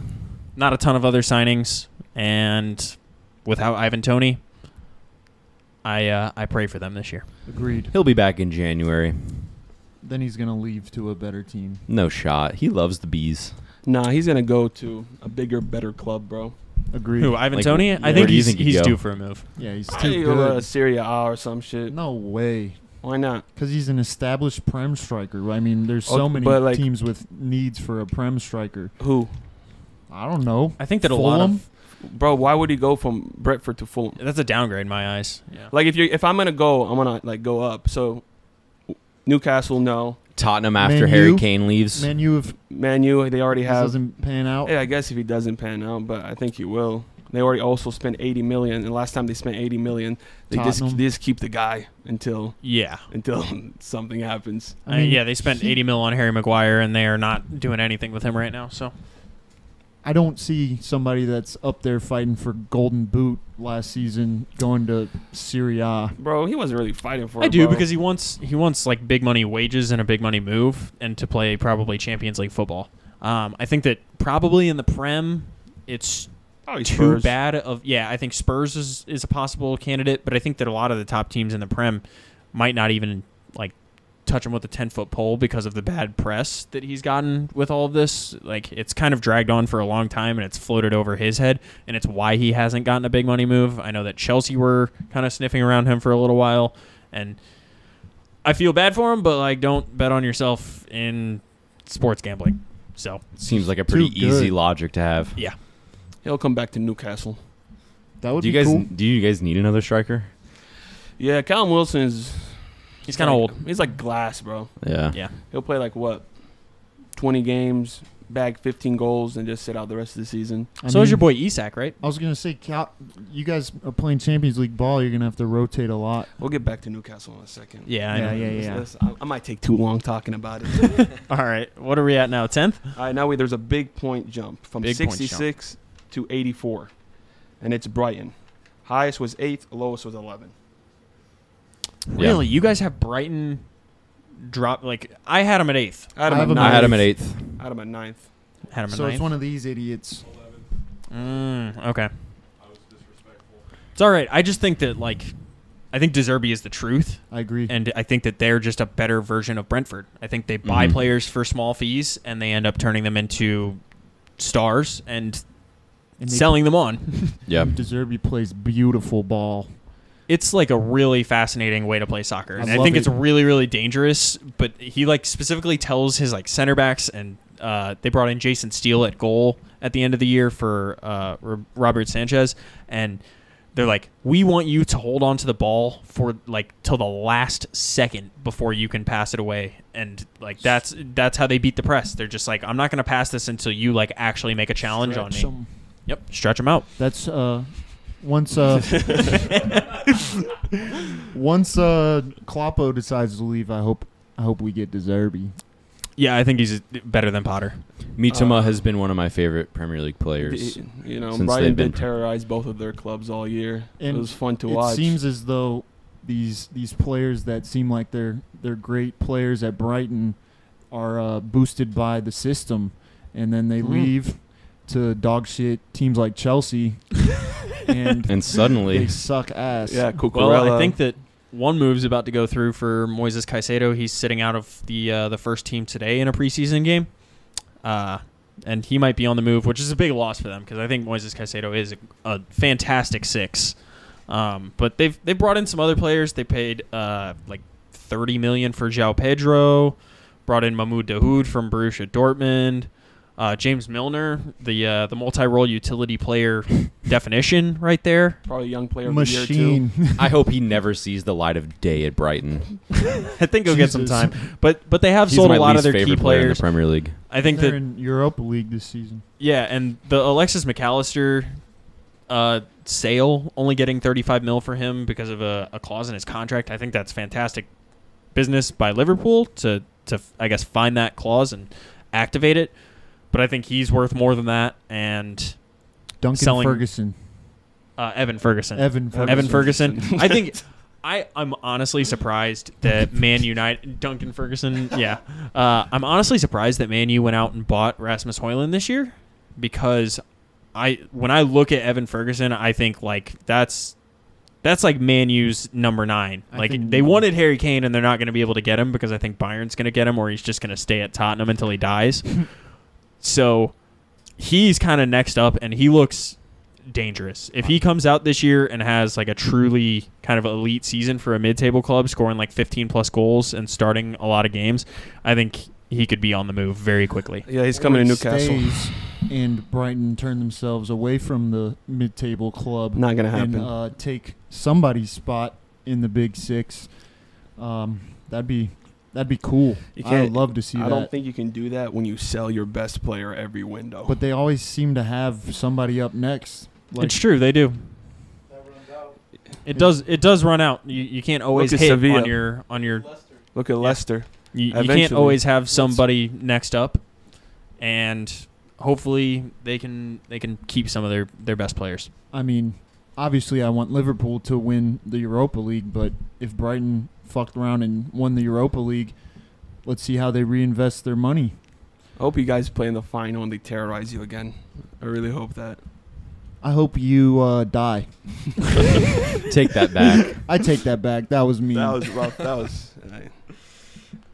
not a ton of other signings, and without Ivan Toney, I pray for them this year. Agreed. He'll be back in January. Then he's going to leave to a better team. No shot. He loves the bees. Nah, he's gonna go to a bigger, better club, bro. Agreed. Who, Ivan Like, Toney? where I think do you he's think he'd he's go? due for a move. Yeah, he's I too think he'll go to good. Serie A or some shit. No way. Why not? Because he's an established Prem striker. I mean, there's so Okay, many but, teams with needs for a Prem striker. Who? I don't know. I think that a lot Fulham? of Bro, why would he go from Brentford to Fulham? that's a downgrade in my eyes. Yeah. Like if I'm gonna go, I'm gonna go up. So Newcastle, no. Tottenham after Man Harry U? Kane leaves. Man U, if Man U, they already this have. doesn't pan out. Yeah, I guess if he doesn't pan out, but I think he will. They already also spent 80 million, and last time they spent 80 million, they Tottenham. just keep the guy until Yeah. something happens. I mean, yeah, they spent he- 80 mil on Harry Maguire, and they are not doing anything with him right now. So I don't see somebody that's up there fighting for Golden Boot last season going to Serie A. Bro, he wasn't really fighting for it. I do bro. because he wants like big money wages and a big money move, and to play probably Champions League football. I think that probably in the Prem, it's Probably too Spurs. bad of I think Spurs is a possible candidate, but I think that a lot of the top teams in the Prem might not even like touch him with a 10-foot pole because of the bad press that he's gotten with all of this. Like, it's kind of dragged on for a long time, and it's floated over his head, and it's why he hasn't gotten a big money move. I know that Chelsea were kind of sniffing around him for a little while, and I feel bad for him, but like, don't bet on yourself in sports gambling. So Seems like a pretty Too good. easy logic to have. yeah, He'll come back to Newcastle. That would Do you be guys cool. do you guys need another striker? Yeah, Callum Wilson is. he's kind of old. He's like glass, bro. Yeah. Yeah, He'll play like what, 20 games, bag 15 goals, and just sit out the rest of the season. so is your boy Isak, right? I was gonna say, you guys are playing Champions League ball. You're gonna have to rotate a lot. We'll get back to Newcastle in a second. Yeah, I know. Yeah. I might take too long talking about it. All right, what are we at now? 10th? All right, now there's a big point jump from Big point 66 to 84, and it's Brighton. Highest was 8th, lowest was 11. Yeah. Really? You guys have Brighton drop? Like, I had him at 8th. I had him I at have him I had him at 9th. 8th. I had him at 9th. Had him at So 9th. it's one of these idiots. Okay. It's all right. I just think that, like, I think De Zerbi is the truth, I agree. and I think that they're just a better version of Brentford. I think they buy Mhm. players for small fees, and they end up turning them into stars and And they- selling them on. Yeah. De Zerbi plays beautiful ball. It's like a really fascinating way to play soccer. And I love think it. it's really, really dangerous, but he like specifically tells his like center backs, and they brought in Jason Steele at goal at the end of the year for Robert Sanchez, and they're like, we want you to hold on to the ball for like till the last second before you can pass it away. And like that's how they beat the press. They're just like, I'm not going to pass this until you like actually make a challenge on me. Stretch 'em. Yep, stretch them out. That's once once Kloppo decides to leave. I hope we get De Zerbi. Yeah, I think he's better than Potter. Mitoma has been one of my favorite Premier League players. You know, since Brighton they've been did terrorize both of their clubs all year. And it was fun to It watch. seems as though these players that seem like they're great players at Brighton are boosted by the system, and then they leave to dog shit teams like Chelsea, and And suddenly, they suck ass. yeah, Cucurella. Well, I think that one move's about to go through for Moises Caicedo. He's sitting out of the first team today in a preseason game, and he might be on the move, which is a big loss for them because I think Moises Caicedo is a fantastic 6. But they've brought in some other players. They paid like $30 million for João Pedro, brought in Mahmoud Dahoud from Borussia Dortmund. James Milner, the multi-role utility player definition right there. probably young player of the year Machine. I hope he never sees the light of day at Brighton. I think he'll get some Jesus. time. But they have He's sold my a lot of least their key favorite player in the players. Premier League. I think They're that in Europa League this season. yeah, and the Alexis McAllister sale only getting $35 million for him because of a clause in his contract. I think that's fantastic business by Liverpool to I guess find that clause and activate it. But I think he's worth more than that. And Duncan Selling- Ferguson. Evan Ferguson. Evan Ferguson. Evan Ferguson. I think I'm honestly surprised that Man United, Duncan Ferguson, yeah. I'm honestly surprised that Man U went out and bought Rasmus Højlund this year because when I look at Evan Ferguson, I think like that's like Man U's number 9. I Like think- they wanted Harry Kane and they're not going to be able to get him because I think Bayern's going to get him or he's just going to stay at Tottenham until he dies. So he's kind of next up and he looks dangerous. If he comes out this year and has like a truly kind of elite season for a mid-table club, scoring like 15 plus goals and starting a lot of games, I think he could be on the move very quickly. Yeah, he's coming to Or Newcastle. stays and Brighton turn themselves away from the mid-table club Not gonna happen. and take somebody's spot in the Big 6. That'd be cool. You I can't- would love to see I that. don't think you can do that when you sell your best player every window. But they always seem to have somebody up next. Like, It's true, they do. It does run out. You can't always at hit Sevilla. on your Look at Leicester. you can't Eventually. always have somebody next up, and hopefully they can keep some of their best players. I mean, obviously I want Liverpool to win the Europa League, but if Brighton fucked around and won the Europa League, let's see how they reinvest their money. I hope you guys play in the final and they terrorize you again. I really hope that. I hope you die. Take that back. I take that back. That was mean. That was rough. That was.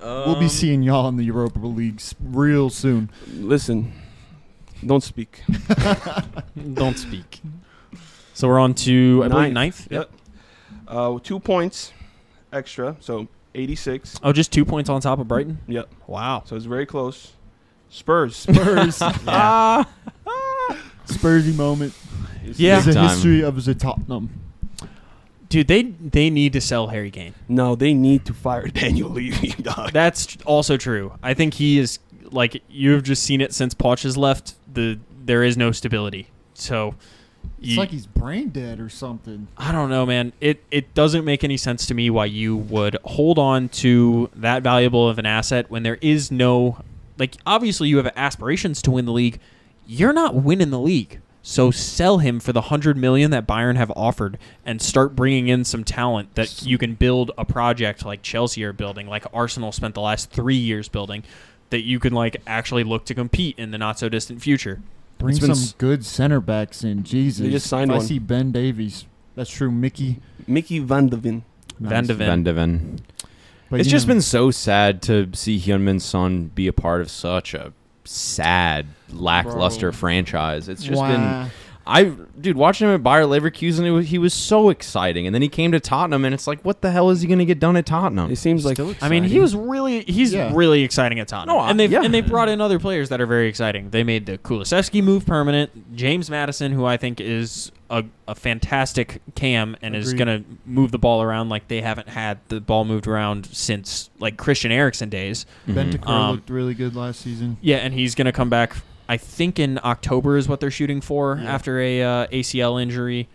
We'll be seeing y'all in the Europa League real soon. Listen, don't speak. Don't speak. So we're on to I believe ninth. Yep. 2 points extra. So 86. Oh, just 2 points on top of Brighton? Yep. Wow. So it's very close. Spurs. Spurs. Yeah. Spursy moment. Yeah. It's the Time. history of the Tottenham. Dude, they need to sell Harry Kane. No, they need to fire Daniel Levy, dog. That's also true. I think he is, like, you've just seen it since Poch has left. There is no stability. So It's like he's brain dead or something. I don't know, man. It doesn't make any sense to me why you would hold on to that valuable of an asset when there is no, like, obviously you have aspirations to win the league. You're not winning the league. So sell him for the $100 million that Bayern have offered and start bringing in some talent that you can build a project like Chelsea are building, like Arsenal spent the last 3 years building, that you can, like, actually look to compete in the not so distant future. Bring been some good center backs in. Jesus. They just signed I one. see Ben Davies. That's true. Mickey Van de Ven. Van de Ven. Van de Ven. But It's you just know, been so sad to see Hyunmin Son be a part of such a sad, lackluster Bro. franchise. It's just Wah. dude, watching him at Bayer Leverkusen, he was so exciting, and then he came to Tottenham, and it's like, what the hell is he going to get done at Tottenham? It seems like I mean, he's really exciting at Tottenham. No, and they've yeah. and they've brought in other players that are very exciting. They made the Kulusevski move permanent. James Madison, who I think is a fantastic cam and is Agreed. going to move the ball around like they haven't had the ball moved around since, like, Christian Eriksen days. Bentancur Mhm. looked really good last season. Yeah, and he's going to come back, I think, in October is what they're shooting for Yeah. after a ACL injury.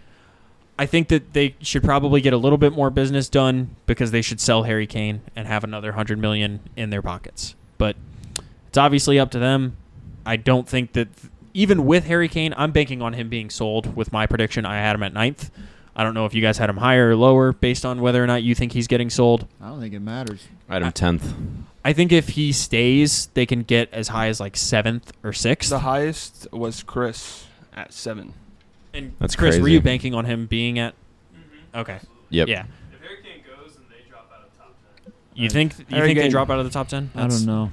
I think that they should probably get a little bit more business done because they should sell Harry Kane and have another $100 million in their pockets. But it's obviously up to them. I don't think that even with Harry Kane, I'm banking on him being sold. With my prediction, I had him at 9th. I don't know if you guys had him higher or lower based on whether or not you think he's getting sold. I don't think it matters. I had him 10th. I think if he stays, they can get as high as like 7th or 6th. the highest was Chris at 7. And That's Chris, were crazy. you banking on him being at? Okay. Yep. Yeah. If Harry Kane goes, then they drop out of the top 10. You think Harry they Kane. drop out of the top 10? I don't know.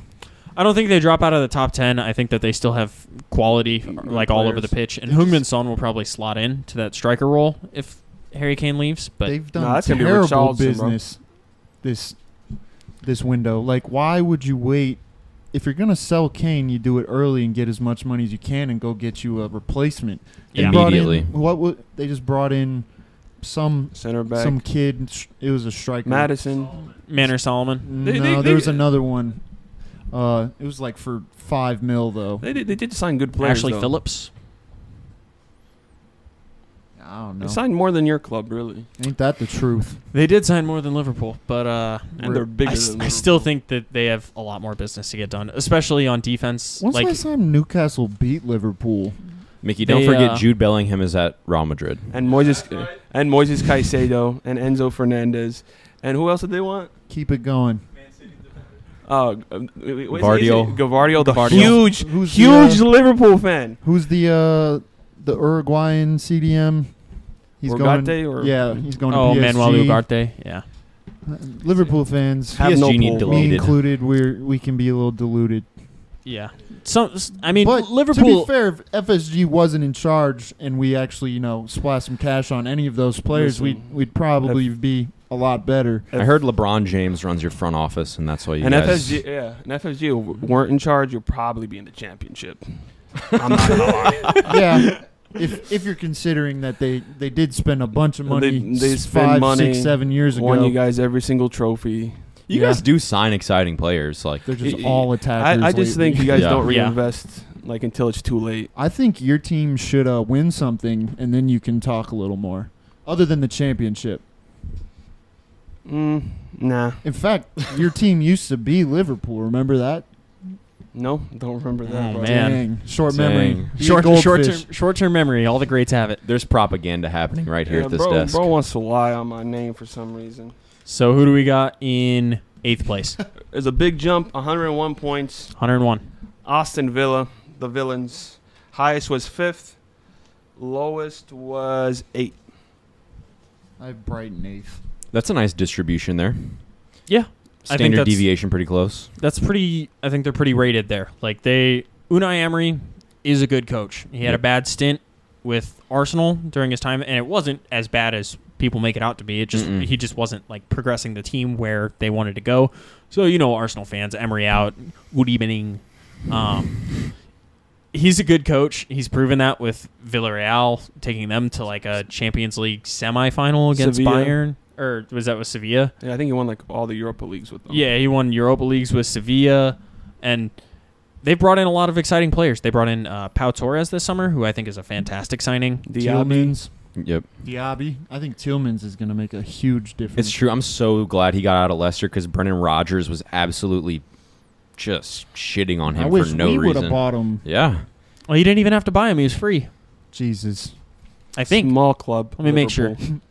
I don't think they drop out of the top 10. I think that they still have quality, like, all over the pitch. And Heung-min Son will probably slot in to that striker role if Harry Kane leaves. But They've done that's gonna be terrible Richarlison, bro. business this window. Like, why would you wait? If you're gonna sell Kane, you do it early and get as much money as you can and go get you a replacement. They Yeah. brought in- Immediately. they just brought in some Center back. some kid. It was a striker. Madison. Manor Solomon. No, there was another one. It was like for $5 million though. They did sign good players. Ashley though. Phillips. I don't They know. signed more than your club, really. Ain't that the truth? They did sign more than Liverpool, but And they're bigger I than still Liverpool. think that they have a lot more business to get done, especially on defense. When's the Like, last time Newcastle beat Liverpool? Mickey, don't They, forget Jude Bellingham is at Real Madrid. And Moises Caicedo and Enzo Fernandez. And who else did they want? Keep it going. Gvardiol. Gavardio, the Gvardiol. Who's huge the, Liverpool fan. Who's the Uruguayan CDM? He's Ugarte going. or- Yeah, he's going to oh, PSG. Manuel Ugarte. Yeah. Liverpool fans, Have no PSG need pull. me deleted. included, we can be a little deluded. Yeah. I mean, But Liverpool. to be fair, if FSG wasn't in charge and we actually, splashed some cash on any of those players, Listen, we'd probably be a lot better. I heard LeBron James runs your front office, and that's why you And guys... FSG weren't in charge, you'll probably be in the championship. I'm not gonna lie. Yeah. If you're considering that they did spend a bunch of money They spend 5, money, 6, 7 years ago. Won you guys every single trophy. You Yeah. guys do sign exciting players. Like, They're just I- all attackers. I just lately. think you guys Yeah. don't Yeah. reinvest until it's too late. I think your team should win something, and then you can talk a little more. Other than the championship. Nah. In fact, your team used to be Liverpool. Remember that? No, don't remember that. Oh, bro. man. Dang. Short Dang. memory. Be a goldfish. Short-term memory. All the greats have it. there's propaganda happening right here Yeah, at this bro, desk. bro wants to lie on my name for some reason. So who do we got in 8th place? There's a big jump, 101 points. 101. Aston Villa, the villains. Highest was 5th. Lowest was 8th. I have Brighton 8th. That's a nice distribution there. Yeah. I think Standard that's- deviation pretty close. That's pretty. I think they're pretty rated there. Like Unai Emery is a good coach. He had a Yep. bad stint with Arsenal during his time, and it wasn't as bad as people make it out to be. It just Mm-mm. he just wasn't like progressing the team where they wanted to go. So Arsenal fans, Emery out, good evening. He's a good coach. He's proven that with Villarreal, taking them to like a Champions League semifinal against Sevilla. Bayern, or was that with Sevilla? Yeah, I think he won like all the Europa leagues with them. Yeah, he won Europa Leagues with Sevilla, and they've brought in a lot of exciting players. They brought in Pau Torres this summer, who I think is a fantastic signing. Tillmans. Yep. Diaby. I think Tillmans is going to make a huge difference. It's true. I'm so glad he got out of Leicester because Brendan Rodgers was absolutely just shitting on I him wish for no we would have reason. bought him. Yeah. Well, you didn't even have to buy him; he was free. Jesus. I think. Small club. Let me make sure. Liverpool.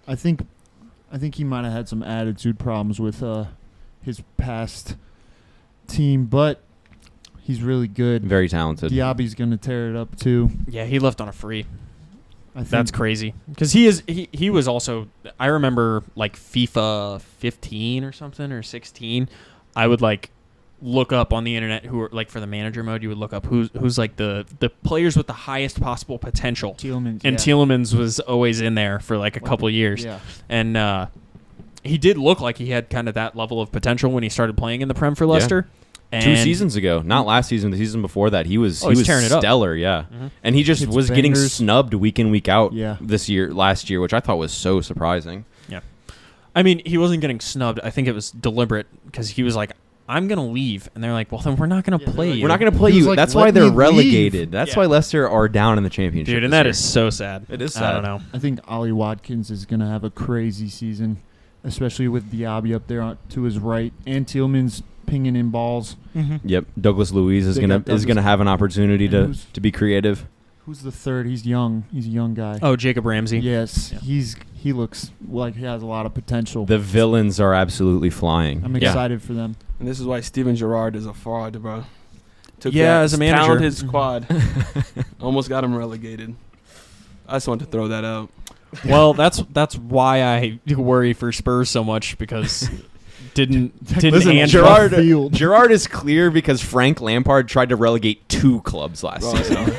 I think he might have had some attitude problems with his past team, but he's really good. Very talented. Diaby's going to tear it up too. Yeah, he left on a free. I think That's crazy because he was also. I remember like FIFA 15 or something or 16. I would like look up on the internet who are like for the manager mode. You would look up who's like the players with the highest possible potential. Tillmans. And Tielemans was always in there for like a couple years. Yeah. And he did look like he had kind of that level of potential when he started playing in the Prem for Leicester. And 2 seasons ago, not last season, the season before that, he was tearing it up. stellar, yeah. Mhm. And he just Hits was getting bangers. snubbed week in, week out Yeah. last year, which I thought was so surprising. I mean, he wasn't getting snubbed. I think it was deliberate because he was like, I'm going to leave. And they're like, well, then we're not going to Yeah, play they're like, you. We're not going to play He was you. like, That's "Let why they're me leave." relegated. That's Yeah. why Leicester are down in the championship. Dude, and this that year. is so sad. It is I sad. don't know. I think Ollie Watkins is going to have a crazy season, especially with Diaby up there to his right and Tillmans pinging in balls. Yep, Douglas Luiz is They gonna got Douglas- have an opportunity And to who's- be creative. Who's the third? He's young. He's a young guy. Oh, Jacob Ramsey. Yes, Yeah. he looks like he has a lot of potential. The villains are absolutely flying. I'm Yeah. excited for them. And this is why Steven Gerrard is a fraud, bro. Took Yeah, that as a manager. talented squad, almost got him relegated. I just wanted to throw that out. Well, that's why I worry for Spurs so much because didn't Listen, Ange Gerrard, Field. Gerrard is clear because Frank Lampard tried to relegate 2 clubs last Bro, season.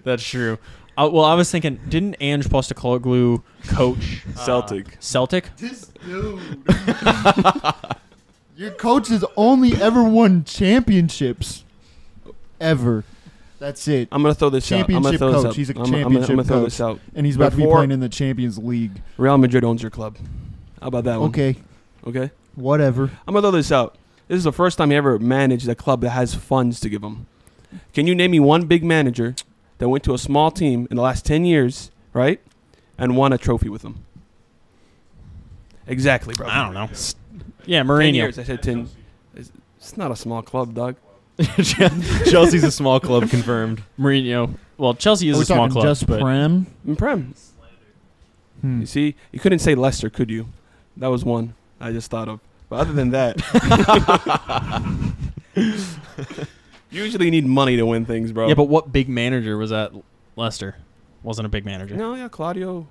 That's true. Well, I was thinking, didn't Ange Postecoglou coach Celtic. Celtic? This dude. Your coach has only ever won championships. Ever. That's it. I'm gonna throw this out. I'm gonna Championship throw this coach. out. He's a I'm gonna championship throw coach. this out. And he's about to be Before- playing in the Champions League. Real Madrid owns your club. How about that one? Okay, Okay. whatever. I'm gonna throw this out. This is the first time he ever managed a club that has funds to give him. Can you name me one big manager that went to a small team in the last 10 years, right, and won a trophy with them? Exactly, bro. I don't know. Yeah, 10 Mourinho. years. I said 10. It's not a small club, dog. Chelsea's a small club, confirmed. Mourinho. Well, Chelsea is Are we a small talking club, just but Prem? In Prem. Hmm. You see, you couldn't say Leicester, could you? That was one I just thought of. But other than that, you usually need money to win things, bro. yeah, but what big manager was at Leicester? Wasn't a big manager. No, yeah, Claudio.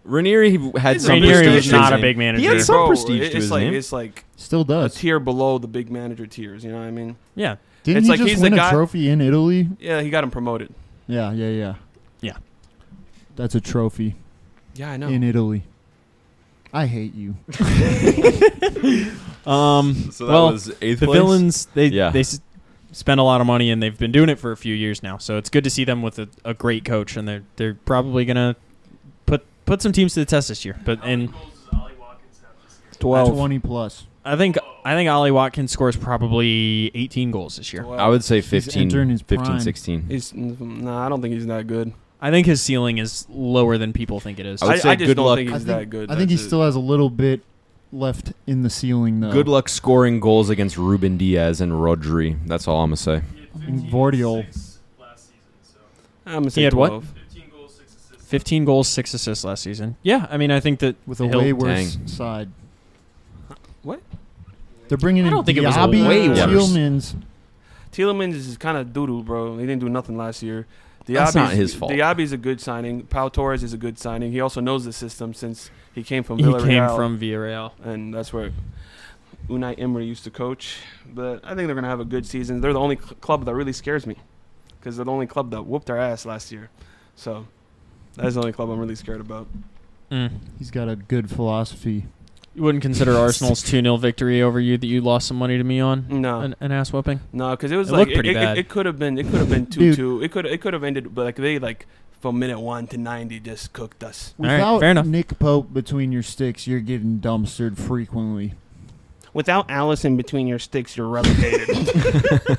Ranieri had some Ranieri prestige was to not his a name. big manager. He had some Bro, prestige to it's his like name. it's like Still a does. tier below the big manager tiers. You know what I mean? Yeah. Didn't it's he like just he's win the a guy- trophy in Italy? Yeah, he got him promoted. Yeah. Yeah. That's a trophy Yeah, I know. in Italy. I hate you. So that well, was 8th the place? villains they Yeah. spend a lot of money and they've been doing it for a few years now. So it's good to see them with a great coach, and they're probably gonna put some teams to the test this year. But How many and goals does Ollie Watkins have this year? 12. 20 plus. I think Ollie Watkins scores probably 18 goals this year. 12. I would say He's 15, entering his 15 prime. 16. Nah, I don't think he's that good. I think his ceiling is lower than people think it is. I would say just good don't luck. think I he's think, that good. I think he That's it. still has a little bit left in the ceiling, though. Good luck scoring goals against Ruben Diaz and Rodri. That's all I'm going to say. He had And 15 Vardiol. and 6 last season, so I'm gonna say He had what? 12. 15 goals, 6 assists. 15 goals, 6 assists last season. Yeah, I mean, I think that With a he'll- way worse Dang. side. What? They're bringing I in don't think it was a Diaby, way worse. Tillmans. Tielemans is kind of doo-doo, bro. He didn't do nothing last year. That's not his fault. Diaby's a good signing. Pau Torres is a good signing. He also knows the system since he came from he Villarreal. came from Villarreal. And that's where Unai Emery used to coach. But I think they're going to have a good season. They're the only club that really scares me because they're the only club that whooped our ass last year. So That's the only club I'm really scared about. He's got a good philosophy. You wouldn't consider Arsenal's 2-0 victory over you that you lost some money to me on? No, An ass whooping? no, because it was It like looked pretty bad. it could have been 2-2. It could have ended, but like they like from minute 1 to 90 just cooked us. All right, Without fair enough. Nick Pope between your sticks, you're getting dumpstered frequently. Without Allison between your sticks, you're relegated.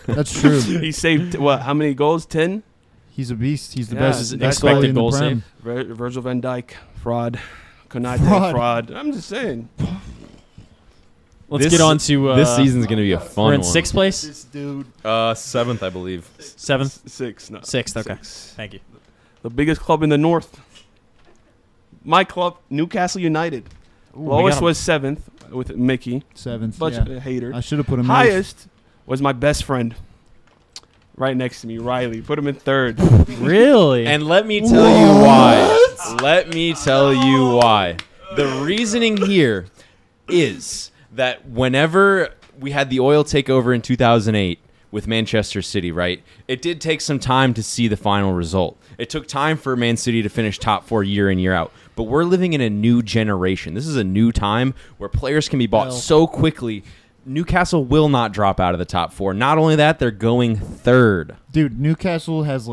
That's true. He saved what? How many goals? 10. He's a beast. He's the Yeah, best that's goalie expected in the goal Prem. save. Virgil van Dijk, fraud. Konate, Fraud. fraud. I'm just saying. Let's This- get on to this season's going to be a fun We're in one. 6th place? This dude. 7th, I believe. 7th? 6. No. 6th, okay. 6. Thank you. The biggest club in the north. My club, Newcastle United. Lowest was 7th with Mickey. 7th. Bunch Yeah. of hater. I should have put him Highest was my best friend. Right next to me, Riley. Put him in 3rd. Really? And let me tell you why. Let me tell you why. The reasoning here is that whenever we had the oil takeover in 2008 with Manchester City, right, it did take some time to see the final result. It took time for Man City to finish top 4 year in, year out. But we're living in a new generation. This is a new time where players can be bought Well- so quickly. Newcastle will not drop out of the top 4. Not only that, they're going 3rd. Dude, Newcastle has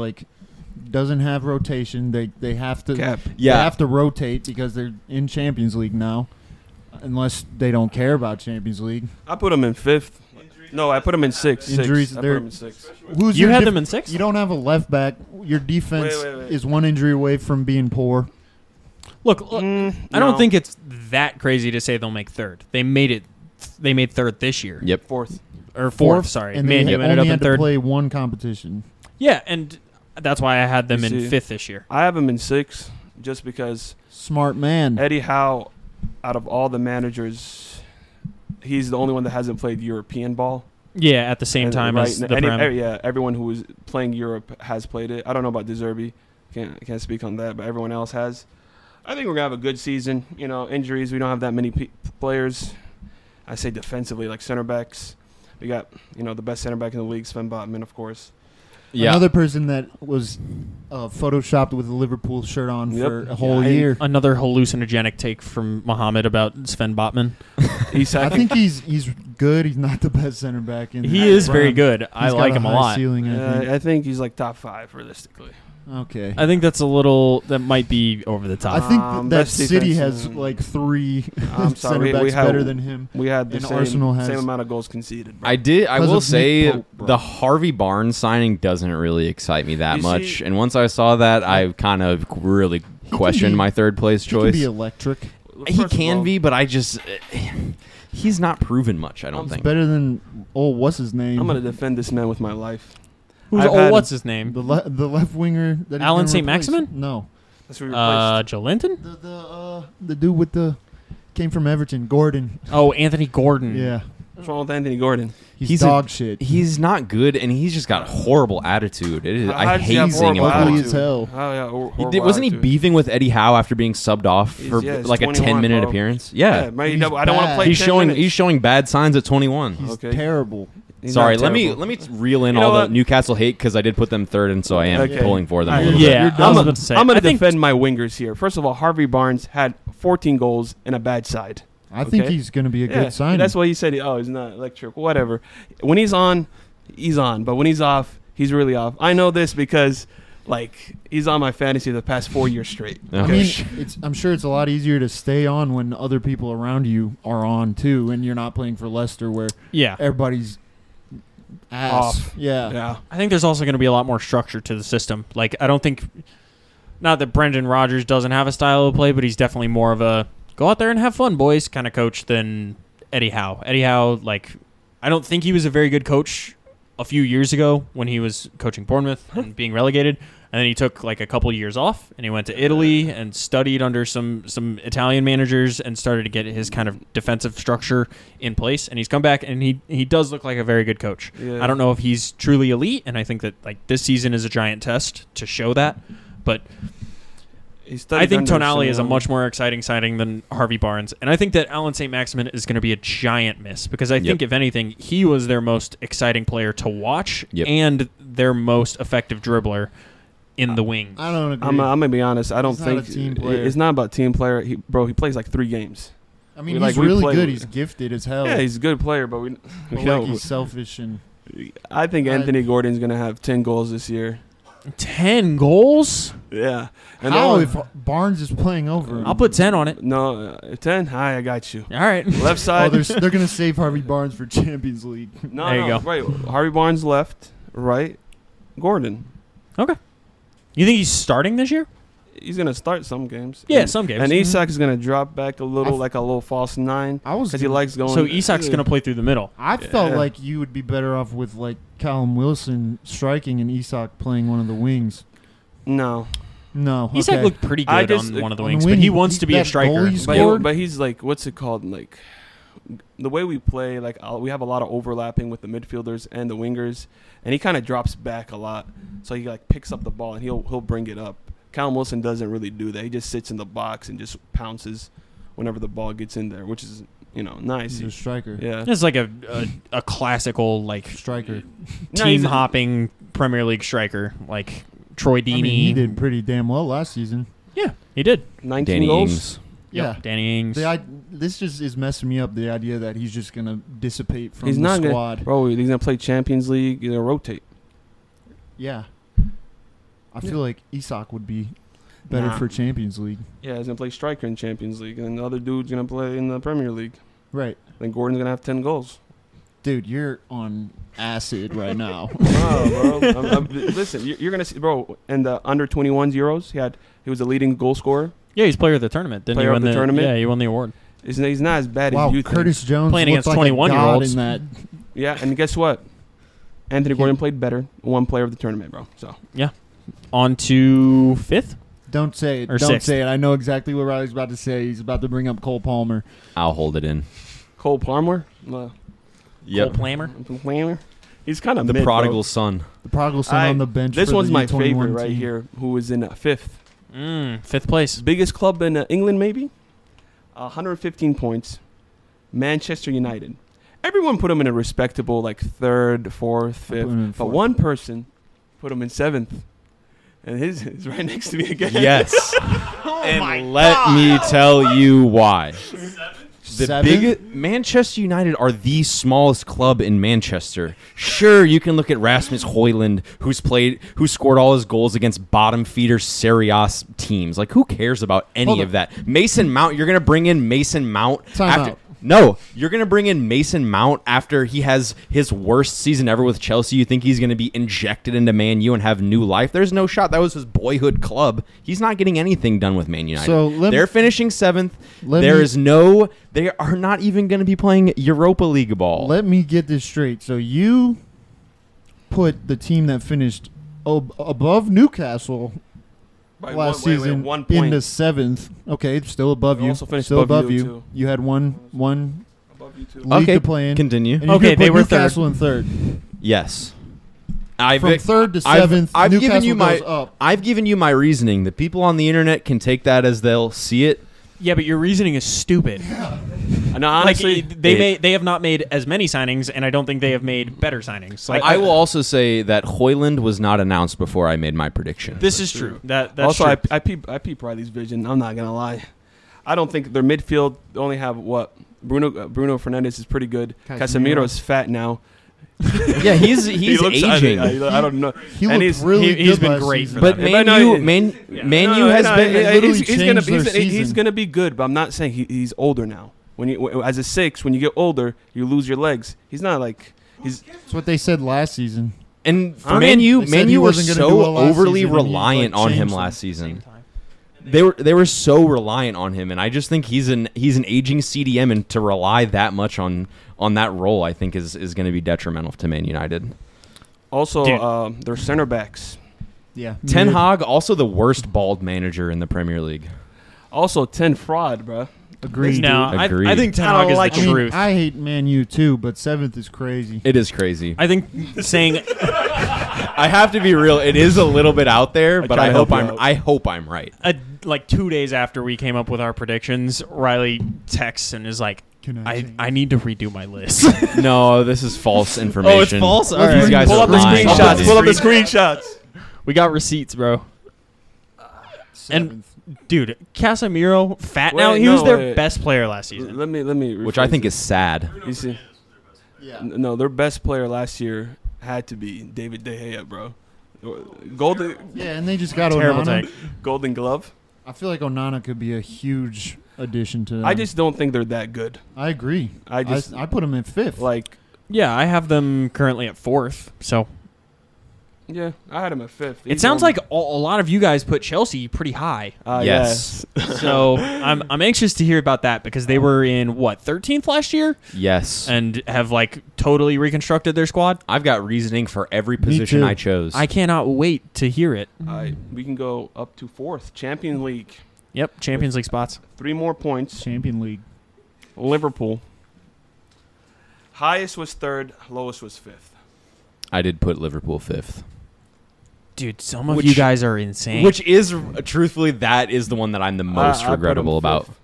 doesn't have rotation. They have to Cap. Yeah. They have to rotate because they're in Champions League now. Unless they don't care about Champions League. I put him in 5th. No, I put him in 6th. Injuries, I put they're- him in 6th. Who's You your had def- them in 6th? You don't have a left back. Your defense Wait. is one injury away from being poor. Look, I don't think it's that crazy to say they'll make 3rd. They made 3rd this year. Yep. 4th. Or 4th, sorry. And Man, they you only ended up in had to 3rd. play one competition. Yeah, and that's why I had them You in see. 5th this year. I have him in 6th just because Smart man. Eddie Howe, out of all the managers, he's the only one that hasn't played European ball. Yeah, at the same And time right as now- the Prem. yeah, everyone who is playing Europe has played it. I don't know about De Zerbi. Can't speak on that, but everyone else has. I think we're gonna have a good season. You know, injuries. We don't have that many players. I say defensively, like center backs. We got the best center back in the league, Sven Botman, of course. Yeah. Another person that was photoshopped with a Liverpool shirt on Yep. for a whole Yeah, year. Another hallucinogenic take from Mohammed about Sven Botman. He's I second. think he's good. He's not the best center back in. He the is Prem. very good. I He's got like him a high lot. Ceiling, I think. I think he's like top 5 realistically. Okay. I think that might be over the top. I think that best City defense has in- like 3 I'm center sorry, backs we have better than him. We had the And same, Arsenal has- same amount of goals conceded. Bro. I Because will of say Nick Pope, bro. the Harvey Barnes signing doesn't really excite me that You much. see- And once I saw that, I kind of really questioned be- my 3rd place He can choice. be electric. He First of can all, be, but I just he's not proven much. I don't He's think. better than what's his name? I'm gonna defend this man with my life. Who's I've had what's his name? the left winger that he's Alan gonna St. replace. Maximin? No, That's who we replaced. Jolinton? the dude with the came from Everton, Gordon. Oh, Anthony Gordon. Yeah, What's wrong with Anthony Gordon? he's a- dog shit. He's not good, and he's just got horrible attitude. It is. How I does he hate have seeing him. horrible Ugly play. as attitude? hell. Oh yeah, Wasn't he attitude. beefing with Eddie Howe after being subbed off for He's like a 21, 10-minute bro. appearance? Yeah, man, He's I don't want to bad. play. he's 10 showing minutes. he's showing bad signs at 21. He's Okay. terrible. He's Sorry, not let me terrible. reel in You know all the what? Newcastle hate because I did put them 3rd, and so I am Okay. pulling for them. A Alright. little Yeah, bit. You're I was done. about to say. I'm going I to think defend my wingers here. First of all, Harvey Barnes had 14 goals in a bad side. I think Okay. he's going to be a good signing. That's why he said, he's not electric. Whatever. When he's on, he's on. But when he's off, he's really off. I know this because, he's on my fantasy the past 4 years straight. Oh, I mean, sh- I'm sure it's a lot easier to stay on when other people around you are on too, and you're not playing for Leicester where Yeah. everybody's ass. Off. Yeah. Yeah. I think there's also going to be a lot more structure to the system. Like, I don't think, not that Brendan Rodgers doesn't have a style of play, but he's definitely more of a go out there and have fun, boys kind of coach than Eddie Howe. Eddie Howe, I don't think he was a very good coach a few years ago when he was coaching Bournemouth and being relegated. And then he took a couple years off and he went to Italy and studied under some Italian managers and started to get his kind of defensive structure in place. And he's come back and he does look like a very good coach. Yeah. I don't know if he's truly elite, and I think that this season is a giant test to show that. But He studied I think under Tonali is a Simeone. much more exciting signing than Harvey Barnes. And I think that Alan St. Maximin is going to be a giant miss because I think, if anything, he was their most exciting player to watch Yep. and their most effective dribbler in the wings. I don't agree. I'm gonna be honest. I don't He's not think a team player. it's not about team player. He plays like 3 games. I mean, we he's like- we really play good. with- He's gifted as hell. Yeah, he's a good player, but we. but you know, like he's selfish and I think Anthony Gordon's gonna have 10 goals this year. 10 goals? Yeah. And how all- if Barnes is playing over him? I'll put 10 on it. No, 10. Hi, I got you. All right. Left Oh, side. they're gonna save Harvey Barnes for Champions League. no, There you no, go. Right. Harvey Barnes left. Right. Gordon. Okay. You think he's starting this year? He's gonna start some games. Yeah, And- some games. And Isak is gonna drop back a little, I've- like a little false 9, I was because he gonna- likes going. So Isak's going to play through the middle. I felt Yeah. like you would be better off with like Callum Wilson striking and Isak playing one of the wings. No, No, Isak okay. looked pretty I good just- on one of the on the wings, wing, but he wants to be a that striker. goal he scored? but he's like, what's it called? Like the way we play, like we have a lot of overlapping with the midfielders and the wingers, and he kind of drops back a lot. So he like picks up the ball and he'll bring it up. Callum Wilson doesn't really do that. He just sits in the box and just pounces whenever the ball gets in there, which is nice. He's a striker. Yeah. It's like a classical like Striker. No, team he's a- hopping Premier League striker, like Troy Deeney. I mean, he did pretty damn well last season. Yeah, he did. 19 Danny goals. Ings. Yeah. Yep, Danny Ings. This just is messing me up. The idea that he's just gonna dissipate from He's the not squad. gonna, bro. He's gonna play Champions League. He's gonna rotate. Yeah. I feel like Isak would be better Nah. for Champions League. Yeah, he's gonna play striker in Champions League, and the other dude's gonna play in the Premier League. Right. Then Gordon's gonna have 10 goals. Dude, you're on acid right now. No, bro. Listen, you're gonna see, bro. In the under 21s Euros, he was the leading goal scorer. yeah, he's player of the tournament. Didn't Player he of win the tournament? Yeah, he won the award. He's not as bad Wow, as you Curtis Jones Playing looked against like a 21-year-olds. god in that. think. Yeah, and guess what? Anthony Gordon played better. Won player of the tournament, bro. So On to 5th. Don't say it. Or Don't sixth. say it. I know exactly what Riley's about to say. He's about to bring up Cole Palmer. I'll hold it in. Cole Palmer. Cole Yep. Plammer. Palmer. He's kind of The prodigal son. The prodigal son on the bench. This for one's the my U21 favorite right team. here. Who is in 5th? 5th place. Biggest club in England, maybe. 115 points. Manchester United. Everyone put him in a respectable, like 3rd, 4th, 5th. him in But fourth. one person put him in 7th. And his is right next to me again. Yes. And let me tell you why. The Seven? Manchester United are the smallest club in Manchester. Sure, you can look at Rasmus Højlund, who scored all his goals against bottom feeder Serie A teams. Like, who cares about any Hold of on. that? Mason Mount, you're gonna bring in Mason Mount Time after. out. No, you're going to bring in Mason Mount after he has his worst season ever with Chelsea. You think he's going to be injected into Man U and have new life? There's no shot. That was his boyhood club. He's not getting anything done with Man United. So They're finishing 7th. They are not even going to be playing Europa League ball. Let me get this straight. So you put the team that finished above Newcastle By last wait, season 1 point. into 7th. Okay, still above They you. also finished Still above above you, you. too. You had one Above you two. league Okay, to play in. continue. And you Okay, could they put were third. Newcastle in 3rd. Yes. From 3rd to I've- 7th, I've Newcastle given you my- goes up. I've given you my reasoning. The people on the internet can take that as they'll see it. Yeah, but your reasoning is stupid. No, honestly, Like they have not made as many signings, and I don't think they have made better signings. Like I will also say that Højlund was not announced before I made my prediction. this is true. That's also, true. I peep Riley's vision. I'm not gonna lie. I don't think their midfield only have what Bruno Fernandes is pretty good. Casemiro. Casemiro's fat now. Yeah, he's He looks- aging. I don't know. He And looked really he's good been last great season. for But them. But Man No, U has no, been. literally he's gonna changed their he's season. gonna be good, but I'm not saying he's older now. When you as a 6, when you get older, you lose your legs. He's not like he's. That's what they said last season. And for I mean, Man U, they said Man he U were wasn't gonna do so well last overly season, and he, reliant like, on him changed last them. season. They were so reliant on him, and I just think he's an aging CDM, and to rely that much on that role, I think is going to be detrimental to Man United. Also, Dude. their center backs. Yeah. Ten Hag, also the worst bald manager in the Premier League. Also, 10 fraud, bro. Agreed. No, Agreed. I think Ten I don't Hag is like the I mean, truth. I hate Man U too, but 7th is crazy. It is crazy. I think saying I have to be real. It is a little bit out there, but try I to hope help you I'm out. I hope I'm right. like 2 days after we came up with our predictions, Riley texts and is like, Can I need to redo my list. No, this is false information. false? Let's These bring- guys Pull are up the lying. screenshots. Screen- Pull up the screenshots. We got receipts, bro. Seventh. Dude, Casemiro, fat Wait, now. He was no, their wait. best player last season. Let me. Which I rephrase think it. is sad. You see, Yeah. no, their best player last year had to be David De Gea, bro. Golden Yeah, and they just got Terrible Onana. take. Golden Glove. I feel like Onana could be a huge addition to them. I just don't think they're that good. I agree. I just I put him in fifth. like. Yeah, I have them currently at 4th. So Yeah, I had him at fifth. it sounds like a lot of you guys put Chelsea pretty high. Yes. So I'm anxious to hear about that because they were in 13th last year Yes. and have like totally reconstructed their squad. I've got reasoning for every position too. I chose. I cannot wait to hear it. We can go up to fourth. Champions League. Yep, Champions League spots. 3 more points. Champion League. Liverpool. Highest was third. Lowest was fifth. I did put Liverpool 5th. Dude, some of Which- you guys are insane. Which is, truthfully, that is the one that I'm the most I put regrettable them about. fifth.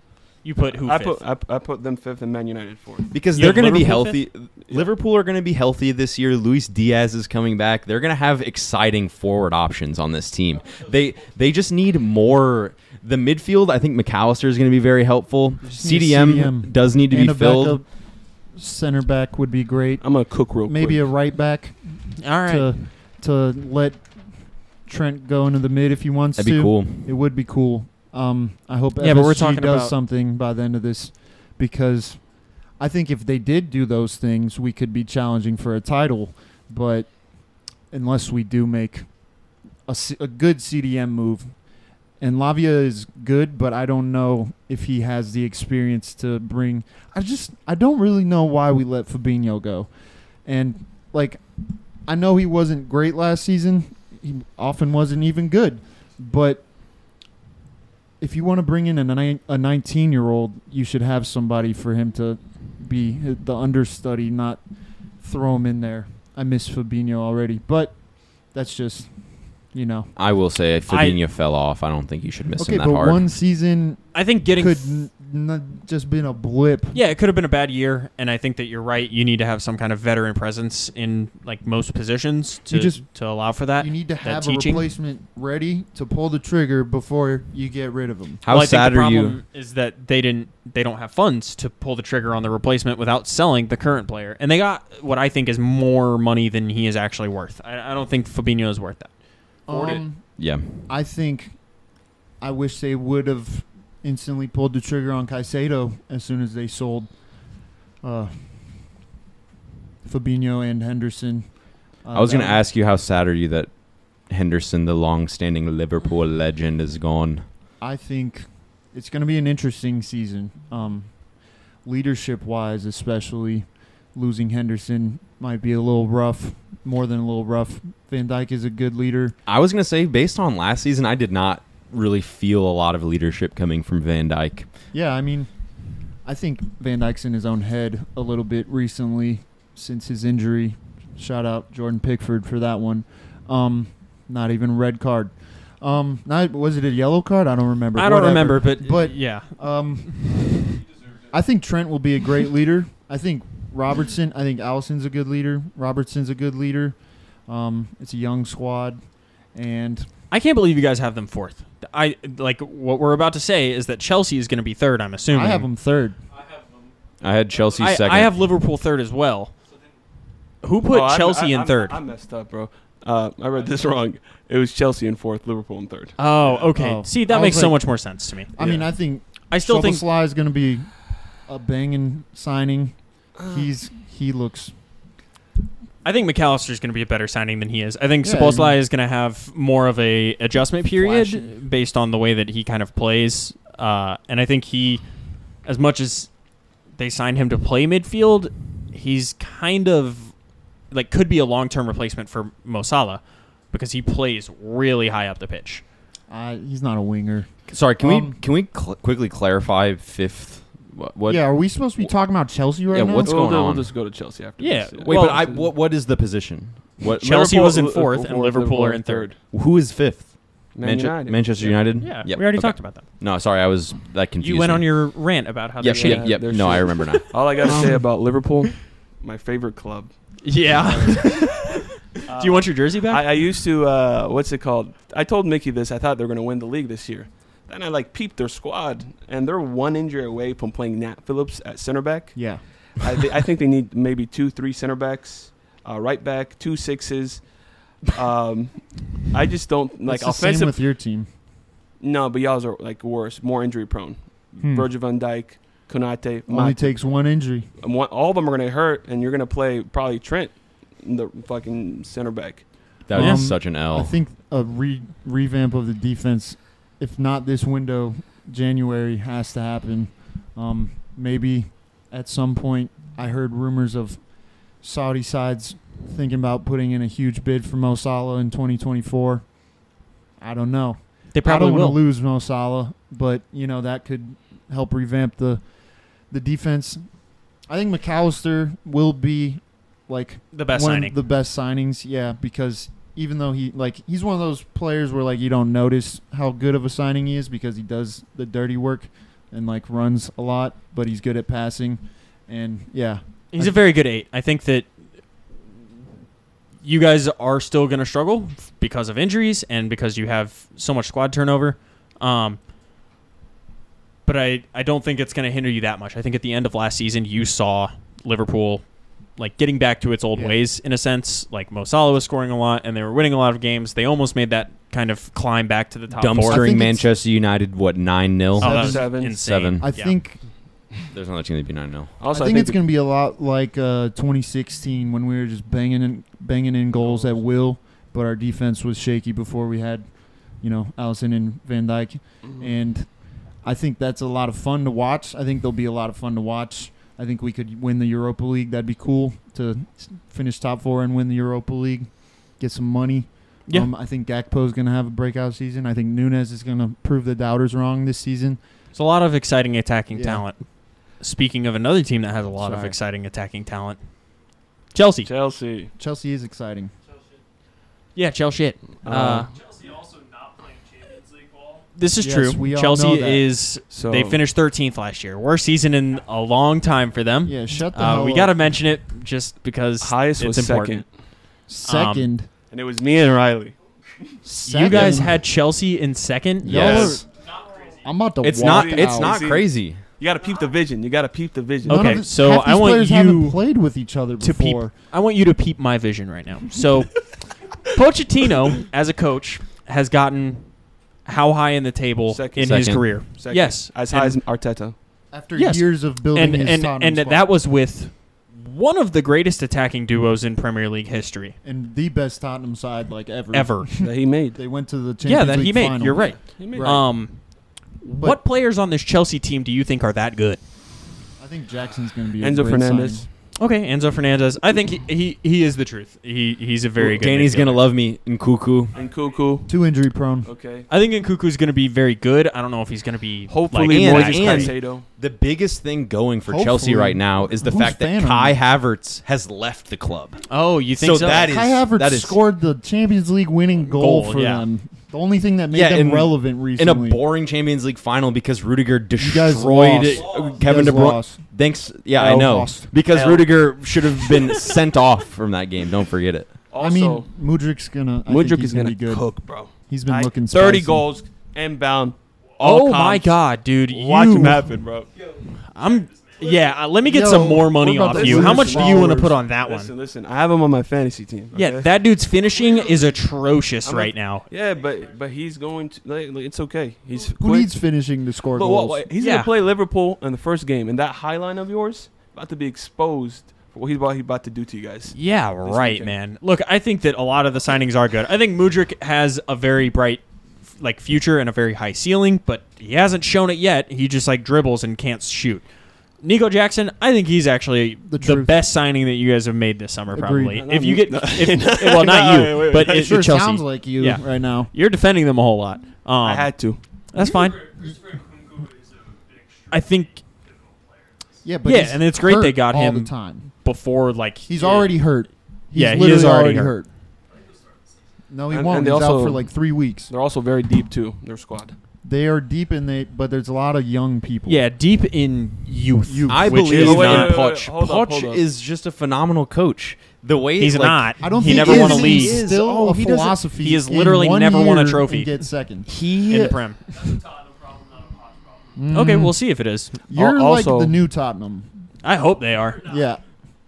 you put who I fifth? put them fifth and Man United fourth. Because You they're have going to be Liverpool healthy. Liverpool are going to be healthy this year. Luis Diaz is coming back. They're going to have exciting forward options on this team. They just need more. The midfield, I think McAllister is going to be very helpful. Just need a CDM, CDM. does need to And be a filled. backup center back would be great. I'm gonna cook real Maybe quick. a right back All right. to let Trent go into the mid if he wants That'd to. be cool. It would be cool. I hope Yeah, but we're FSG talking does about- something by the end of this, because I think if they did do those things, we could be challenging for a title. But unless we do make a good CDM move, and Lavia is good, but I don't know if he has the experience to bring. I don't really know why we let Fabinho go, and like I know he wasn't great last season. He often wasn't even good, but if you want to bring in a 19-year-old, you should have somebody for him to be the understudy, not throw him in there. I miss Fabinho already, but that's just, I will say Fabinho fell off. I don't think you should miss okay. him that But hard. one season I think getting could just been a blip. Yeah, it could have been a bad year, and I think that you're right. You need to have some kind of veteran presence in like most positions to to allow for that. You need to that have a teaching. replacement ready to pull the trigger before you get rid of him. How Well, I think sad the are you? problem is that they don't have funds to pull the trigger on the replacement without selling the current player, and they got what I think is more money than he is actually worth. I don't think Fabinho is worth that. Yeah. I think I wish they would have instantly pulled the trigger on Caicedo as soon as they sold Fabinho and Henderson. I was going to that- ask you, how sad are you that Henderson, the long-standing Liverpool legend, is gone? I think it's going to be an interesting season. Leadership-wise, especially, losing Henderson might be a little rough, more than a little rough. Van Dijk is a good leader. I was going to say, based on last season, I did not really feel a lot of leadership coming from Van Dijk. Yeah, I mean, I think Van Dijk's in his own head a little bit recently since his injury. Shout out Jordan Pickford for that one. Not even a red card. Was it a yellow card? I don't remember. I don't Whatever. remember, but Yeah. yeah, I think Trent will be a great leader. I think Allison's a good leader. Robertson's a good leader. It's a young squad, and I can't believe you guys have them fourth. I like what we're about to say is that Chelsea is going to be third. I'm assuming. I have them third. I had Chelsea second. I have Liverpool third as well. Who put Chelsea in third? I messed up, bro. I read this wrong. It was Chelsea in fourth, Liverpool in third. Oh, okay. Oh. See, that I makes was so like- much more sense to me. I mean, I think I still think Szoboszlai is going to be a banging signing. He looks. I think McAllister is going to be a better signing than he is. I think Yeah, Szoboszlai is going to have more of a adjustment period Flashy. based on the way that he kind of plays. And I think he, as much as they signed him to play midfield, he's kind of like could be a long-term replacement for Mo Salah because he plays really high up the pitch. He's not a winger. Sorry, can we quickly clarify fifth? What? Yeah, are we supposed to be talking about Chelsea right Yeah, now? what's going We'll on? just go to Chelsea after Yeah, this. Wait, Well, but what is the position? What? Chelsea was in Liverpool- fourth and Liverpool are in third. Who is fifth? Man United. Manchester United. Yeah, Yep, we already okay. talked about that. No, sorry, I was that confused. You went me. on your rant about how Yep, they yep, yep. they're No, I shit. remember now. All I got to say about Liverpool, my favorite club. Yeah. Do you want your jersey back? I used to, what's it called? I told Mickey this. I thought they were going to win the league this year. Then I peeped their squad, and they're one injury away from playing Nat Phillips at center back. Yeah. I think they need maybe 2-3 center backs, right back, 2 6s. I just don't It's the offensive. same with your team. No, but y'all's are worse, more injury prone. Virgil van Dijk, Konate, Only takes one injury. all of them are going to hurt, and you're going to play probably Trent, the fucking center back. That Yeah. was such an L. I think a revamp of the defense, if not this window, January, has to happen. Maybe at some point, I heard rumors of Saudi sides thinking about putting in a huge bid for Mo Salah in 2024. I don't know. They probably I don't want will. to lose Mo Salah, but that could help revamp the defense. I think McAllister will be The best one signing. of the best signings, yeah, because even though he's one of those players where you don't notice how good of a signing he is because he does the dirty work and runs a lot, but he's good at passing, and yeah, He's a very good 8. I think that you guys are still going to struggle because of injuries and because you have so much squad turnover. But I don't think it's going to hinder you that much. I think at the end of last season, you saw Liverpool getting back to its old ways in a sense. Mo Salah was scoring a lot, and they were winning a lot of games. They almost made that kind of climb back to the top 4. I Dumpstering think Manchester United, 9-0? Oh, that was 7. insane. 7. I think There's another team that'd be 9-0. Also, I think it's going to be a lot like 2016 when we were just banging in goals at will, but our defense was shaky before we had, Alisson and Van Dijk, and I think that's a lot of fun to watch. I think there'll be a lot of fun to watch. I think we could win the Europa League. That'd be cool to finish top 4 and win the Europa League, get some money. Yeah. I think Gakpo's going to have a breakout season. I think Nunez is going to prove the doubters wrong this season. It's a lot of exciting attacking Yeah. talent. Speaking of another team that has a lot of Sorry. exciting attacking talent, Chelsea. Chelsea. Chelsea is exciting. Yeah, Chelsea. Chelsea also not playing Champions League ball. This is Yes, true. we all Chelsea know that. is. So They finished 13th last year. Worst season in a long time for them. Yeah, shut the hell We up. got to mention it just because highest it's was important. Second. and it was me and Riley. You guys had Chelsea in second. Y'all Yes. Not crazy. I'm about to It's walk not. out. It's not See? crazy. You got to peep the vision. You got to peep the vision. Okay, None of so half I these want players you haven't played with each other to peep. before. I want you to peep my vision right now. So, Pochettino, as a coach, has gotten how high in the table Second. in his Second. career? Second. Yes, As And- high as Arteta. After Yes. years of building his and Tottenham squad. that was with one of the greatest attacking duos in Premier League history and the best Tottenham side ever. ever. That he made. They went to the Champions Yeah, that League he made. final. You're right. He made. Right. What players on this Chelsea team do you think are that good? I think Jackson's going to be a Enzo great Fernandez. signing. Okay, Enzo Fernandez. I think he is the truth. He's a very good. Danny's midfielder. gonna love me in Cuckoo. And Cuckoo. Too injury prone. Okay. I think Nkunku's going to be very good. I don't know if he's going to be Hopefully, and- Moises and- Caicedo. The biggest thing going for Hopefully. Chelsea right now is the Who's fact that fan Kai of Havertz has left the club. Oh, you think so? So that is- Kai Havertz that is- scored the Champions League winning goal for yeah. them. The only thing that made Yeah, them in- relevant In a recently. boring Champions League final because Rudiger guys destroyed lost. Kevin You De guys Bruyne. lost. Thanks. Yeah, I L know. lost. Because L. Rudiger should have been sent off from that game. Don't forget it. Also, I mean, Mudrik's gonna. I think Mudryk he's is going be to good. cook, bro. He's been looking 30 spicy. goals, inbound. Oh all my comps. God, dude! Watch him You- happen, bro. I'm. Yeah, let me get Yo, some more money we're about off to you. lose How much do you want to followers. put on that Listen, one? listen. I have him on my fantasy team. Yeah, okay? that dude's finishing is atrocious I'm right now. Yeah, but he's going to. It's okay. He's Who quick. needs finishing to score But goals? he's Yeah. going to play Liverpool in the first game, and that high line of yours about to be exposed for what he's about to do to you guys. Yeah, right, weekend. man. Look, I think that a lot of the signings are good. I think Mudryk has a very bright future and a very high ceiling, but he hasn't shown it yet. He just dribbles and can't shoot. Nico Jackson, I think he's actually The the truth. best signing that you guys have made this summer, probably. Agreed. If you get, well, not No, you, wait, but wait. It sure Chelsea. sounds like you Yeah. right now. You're defending them a whole lot. I had to. That's fine. Christopher Nkunku is a big I think pivotal player. Yeah, but Yeah, he's and it's great hurt they got all him the time. before, He's already hurt. He's Yeah, he literally is already hurt. No, he And- won't. and they He's out also- for like 3 weeks. They're also very deep too. Their squad. They are deep but there's a lot of young people. Yeah, deep in youth. Youth. I Which believe is in wait, not- wait, wait, Poch. hold up, Poch hold up. is just a phenomenal coach. The way He's like, not. I don't he think never he won a is. league. He's still Oh, a he doesn't- philosophy. he has in literally 1 never won a year trophy. and get second. He in the Prem. That's a Tottenham problem, not a Poch problem. Mm. Okay, we'll see if it is. You're Also- like the new Tottenham. I hope they are. Yeah.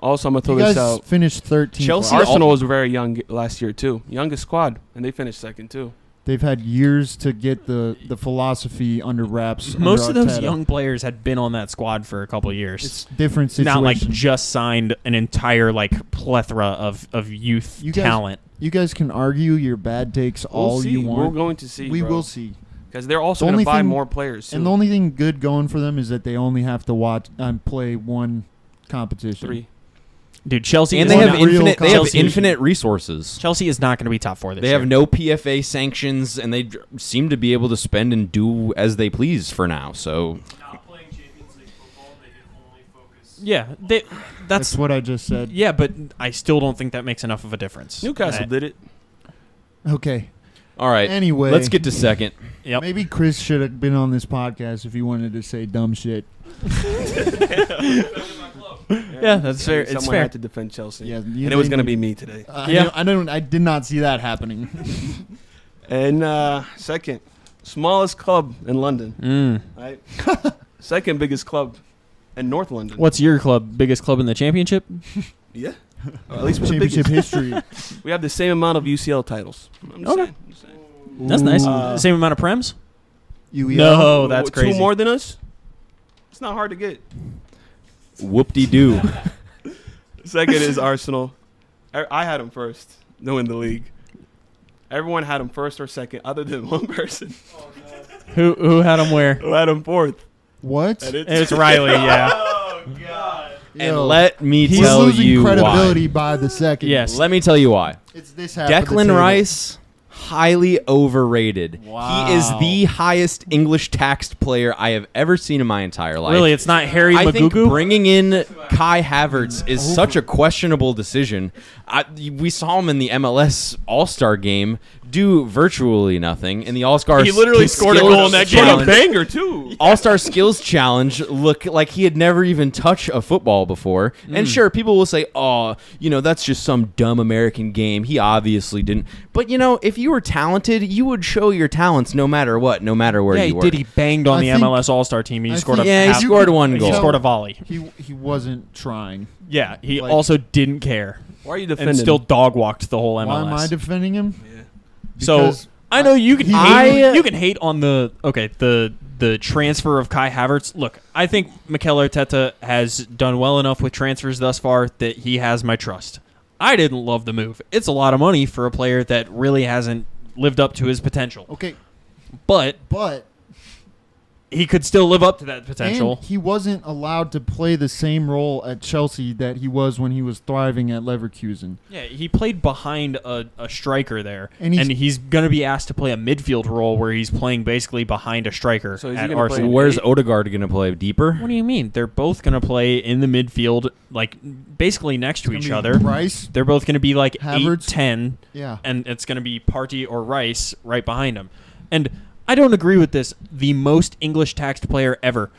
Also, I'm gonna throw You this guys out. finished 13th. Chelsea- Arsenal was very young last year too. Youngest squad, and they finished second too. They've had years to get the philosophy under wraps. Most of under those Arteta. young players had been on that squad for a couple of years. It's different situation. Not like just signed an entire like plethora of youth You guys- talent. You guys can argue your bad takes all We'll see. you want. We're going to see. We will see. because they're also The going only to buy thing- more players too. And the only thing good going for them is that they only have to watch and play one competition. 3. Dude, Chelsea and is they have not- real infinite. They have competition. infinite resources. Chelsea is not going to be top 4 this They year. have no PFA sanctions, and they seem to be able to spend and do as they please for now. So Not playing Champions League football, they can only focus. Yeah, That's what I just said. yeah, but I still don't think that makes enough of a difference. Newcastle did it. Okay. all right, Anyway, let's get to second. Yep. Maybe Chris should have been on this podcast if he wanted to say dumb shit. Yeah, that's fair. It's Someone fair. had to defend Chelsea. Yeah, and it was going to be me today. Yeah. I did not see that happening. And second, smallest club in London. Right? Second biggest club in North London. What's your club? Biggest club in the championship? Yeah. Or at least we're the Championship biggest. history. We have the same amount of UCL titles. I'm just Okay. saying, I'm just saying. That's nice. Uh, Same amount of prems? UEL. No, that's crazy. 2 more than us? It's not hard to get. Whoop-de-doo. Second is Arsenal. I had them first, to win the league. Everyone had them first or second, other than one person Who had him where? who had them fourth. What? And It's Riley, yeah. Oh, God. And Yo, let me he's tell losing you credibility why. by the second. Yes. Let me tell you why. It's this half of the Declan table. Rice, highly overrated. Wow. He is the highest English taxed player I have ever seen in my entire life. Really, it's not Harry I think Magugu? bringing in Kai Havertz is such a questionable decision. We saw him in the MLS All-Star game do virtually nothing in the All-Star. He literally scored a goal in that game. A Challenge. banger, too. All-Star Skills Challenge look like he had never even touched a football before. And sure, people will say, oh, that's just some dumb American game. He obviously didn't. But, if you were talented, you would show your talents no matter what, no matter where Yeah, you he were. did. He banged on I the think- MLS All-Star team. He I scored a think- Yeah, he half- scored one He goal. scored a volley. He wasn't trying. Yeah, he Like- also didn't care Why are you defending? and still dog walked the whole MLS. Why am I defending him? Yeah. So Because I know you can he- hate, you can hate on the transfer of Kai Havertz. Look, I think Mikel Arteta has done well enough with transfers thus far that he has my trust. I didn't love the move. It's a lot of money for a player that really hasn't lived up to his potential. Okay, But but he could still live up to that potential. and he wasn't allowed to play the same role at Chelsea that he was when he was thriving at Leverkusen. Yeah, he played behind a striker there, And and he's- he's going to be asked to play a midfield role where he's playing basically behind a striker So is he at gonna Arsenal. play- Where's Odegaard going to play? Deeper? What do you mean? They're both going to play in the midfield, like basically next to It's each gonna be other. Rice, They're both going to be like Havertz. 8-10, yeah. and it's going to be Partey or Rice right behind him. And I don't agree with this. The most English taxed player ever.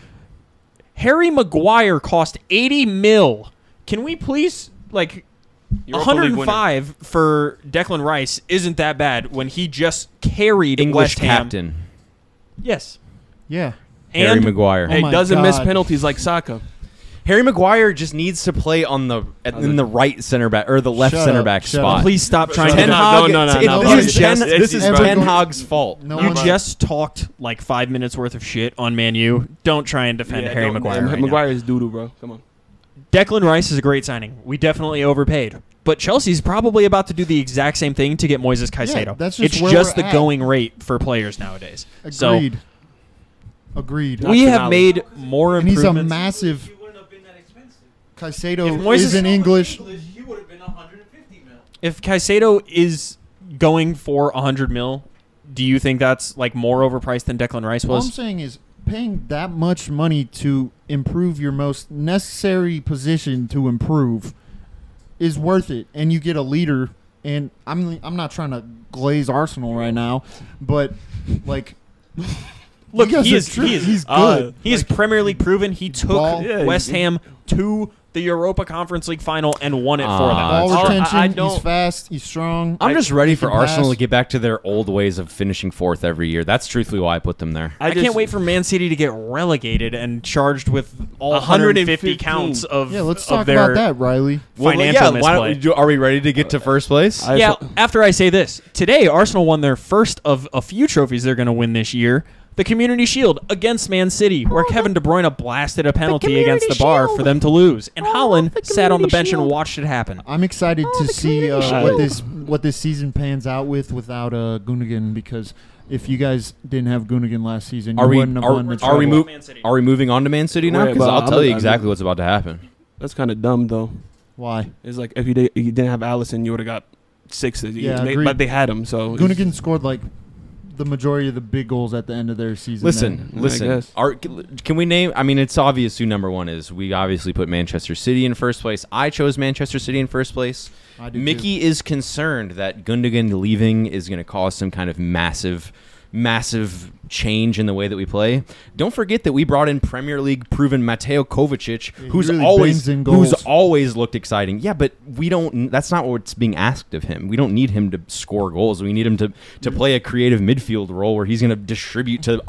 Harry Maguire cost 80 mil. Can we please, like, Europa League winner. 105 for Declan Rice isn't that bad when he just carried English West Ham. captain. Yes. Yeah. Harry And Maguire. Oh Hey, my doesn't miss God. penalties like Saka. Harry Maguire just needs to play in the right center back or the left Shut center up, back shut spot. up. please stop trying Ten to... Hag. No, This is buddy. This is Everyone- Ten Hag's fault. No You one- just talked like 5 minutes worth of shit on Man U. Don't try and defend Harry don't- Maguire right now. Maguire is doo-doo, bro. Come on. Declan Rice is a great signing. We definitely overpaid. But Chelsea's probably about to do the exact same thing to get Moises Caicedo. that's just it's where just we're the at. going rate for players nowadays. Agreed. Agreed. So we have Nationality. made more And he's a improvements. massive. He wouldn't have been that expensive. Caicedo If Moises- isn't English. He would have been 150 mil. If Caicedo is going for 100 mil, do you think that's like more overpriced than Declan Rice All I'm was? saying is paying that much money to improve your most necessary position to improve is worth it, and you get a leader. And I'm not trying to glaze Arsenal right now, but like, Look, you guys he are is tripping. he is He's good. he is Premier League proven. He took Ball. Yeah, West he- Ham to the Europa Conference League final and won it for them. Ball I retention, don't- he's fast, he's strong. I'm just ready for can pass. Arsenal to get back to their old ways of finishing fourth every year. That's truthfully why I put them there. I can't wait for Man City to get relegated and charged with all 150 counts of Yeah, let's of talk their about that, Riley. financial misplay. Are we ready to get to first place? Yeah, after I say this, today Arsenal won their first of a few trophies they're going to win this year. The Community Shield against Man City, where Kevin De Bruyne blasted a penalty against the bar for them to lose. And Holland sat on the bench and watched it happen. I'm excited to see what this season pans out without Gundogan, because if you guys didn't have Gundogan last season, you wouldn't have won the are we treble. are we moving on to Man City now? Wait, Because but I'll tell you I'm- exactly what's about to happen. That's kind of dumb, though. Why? It's like if you didn't have Allison, you would have got 6. Yeah, agreed. But they had him, so Gundogan scored like the majority of the big goals at the end of their season. Listen. guess. Can we name? I mean, it's obvious who number one is. We obviously put Manchester City in first place. I chose Manchester City in first place. I do Mickey is concerned that Gundogan leaving is going to cause some kind of massive change in the way that we play. Don't forget that we brought in Premier League proven Mateo Kovacic, Yeah, he who's really always bangs in goals. looked exciting. Yeah, but we don't. That's not what's being asked of him. We don't need him to score goals. We need him to play a creative midfield role where he's going to distribute to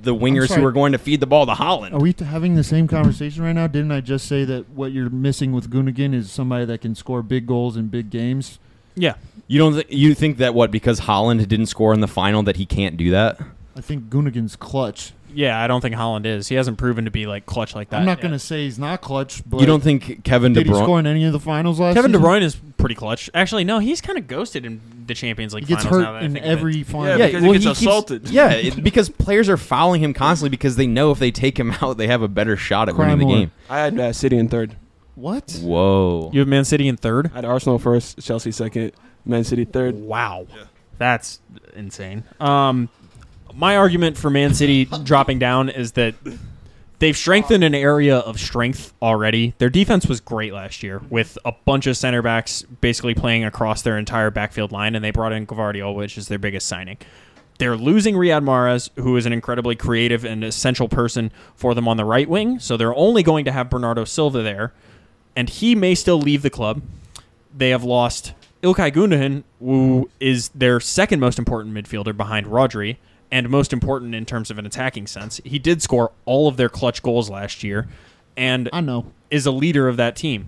the wingers sorry. who are going to feed the ball to Holland. Are we having the same conversation right now? Didn't I just say that what you're missing with Gundogan is somebody that can score big goals in big games? Yeah. You think that because Holland didn't score in the final that he can't do that? I think Gundogan's clutch. Yeah, I don't think Holland is. He hasn't proven to be like clutch like that. I'm not yet. going to say he's not clutch, but You don't think Kevin De did he Bruyne? score in any of the finals last Kevin De season? Bruyne is pretty clutch. Actually, no, he's kind of ghosted in the Champions League He gets finals now hurt that I in think of it. every final. Yeah, because he gets assaulted. Because players are fouling him constantly because they know if they take him out, they have a better shot at winning the Crime game. I had City in third. What? Whoa. You have Man City in third? I had Arsenal first, Chelsea second, Man City third. Wow. That's insane. My argument for Man City dropping down is that they've strengthened an area of strength already. Their defense was great last year with a bunch of center backs basically playing across their entire backfield line, and they brought in Gvardiol, which is their biggest signing. They're losing Riyad Mahrez, who is an incredibly creative and essential person for them on the right wing, so they're only going to have Bernardo Silva there, and he may still leave the club. They have lost Ilkay Gundogan, who is their second most important midfielder behind Rodri, and most important in terms of an attacking sense. He did score all of their clutch goals last year, and I know. is a leader of that team.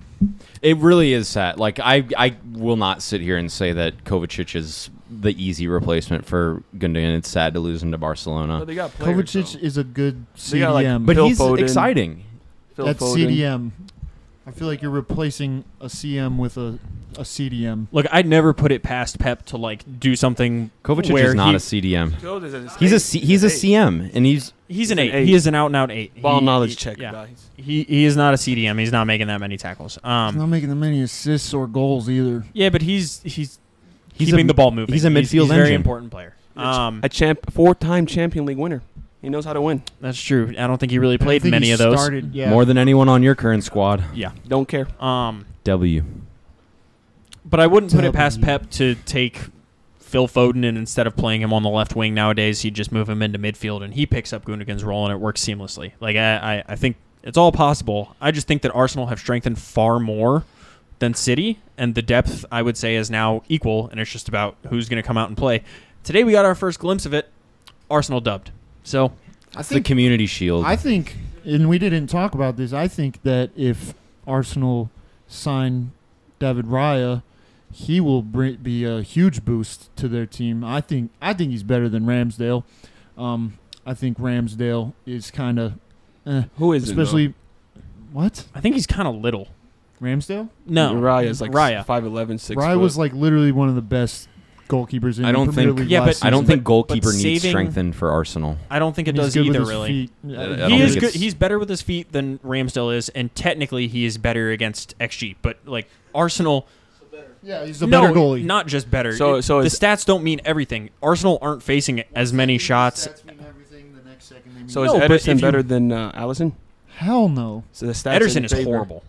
It really is sad. Like I will not sit here and say that Kovacic is the easy replacement for Gundogan. It's sad to lose him to Barcelona. But they got players, Kovacic though. is a good They got, like, CDM. But Phil he's Foden. exciting. Phil That's Foden. CDM. I feel like you're replacing a CM with a CDM. Look, I'd never put it past Pep to like do something Kovacic where is not he- a CDM. He's He's a CM, and he's He's an an 8. eight. He is an out-and-out 8. Ball He- knowledge he- check, Yeah. guys. He is not a CDM. He's not making that many tackles. He's not making that many assists or goals either. Yeah, but he's He's keeping a- the ball moving. he's a midfield He's a very engine. important player. A 4-time champion league winner. He knows how to win. That's true. I don't think he really I played think many he of those. started, yeah. more than anyone on your current squad. Yeah. Don't care. W. But I wouldn't put it past W. Pep to take Phil Foden and instead of playing him on the left wing nowadays, he'd just move him into midfield and he picks up Gundogan's role and it works seamlessly. Like I think it's all possible. I just think that Arsenal have strengthened far more than City, and the depth I would say is now equal, and it's just about who's going to come out and play. Today we got our first glimpse of it. Arsenal dubbed. So That's the Community Shield. I think, and we didn't talk about this, I think that if Arsenal sign David Raya, he will be a huge boost to their team. I think he's better than Ramsdale. I think Ramsdale is kind of, Who is especially what I think he's kind of little. Ramsdale. No, Raya is like Raya. 5'11", 6 Raya foot. was like literally one of the best goalkeepers in I don't the Premier think- League Yeah, last but I don't season. think goalkeeper but needs saving- strengthened for Arsenal. I don't think it And does he's good with either. his Really, feet. I he don't is think good. it's- He's better with his feet than Ramsdale is, and technically he is better against XG. But like Arsenal, Yeah, he's a better goalie. not just better. So the it's- stats don't mean everything. Arsenal aren't facing as many shots. So No, is but Ederson if you- better than Allison? Hell no. So the stats Ederson in is favor. horrible.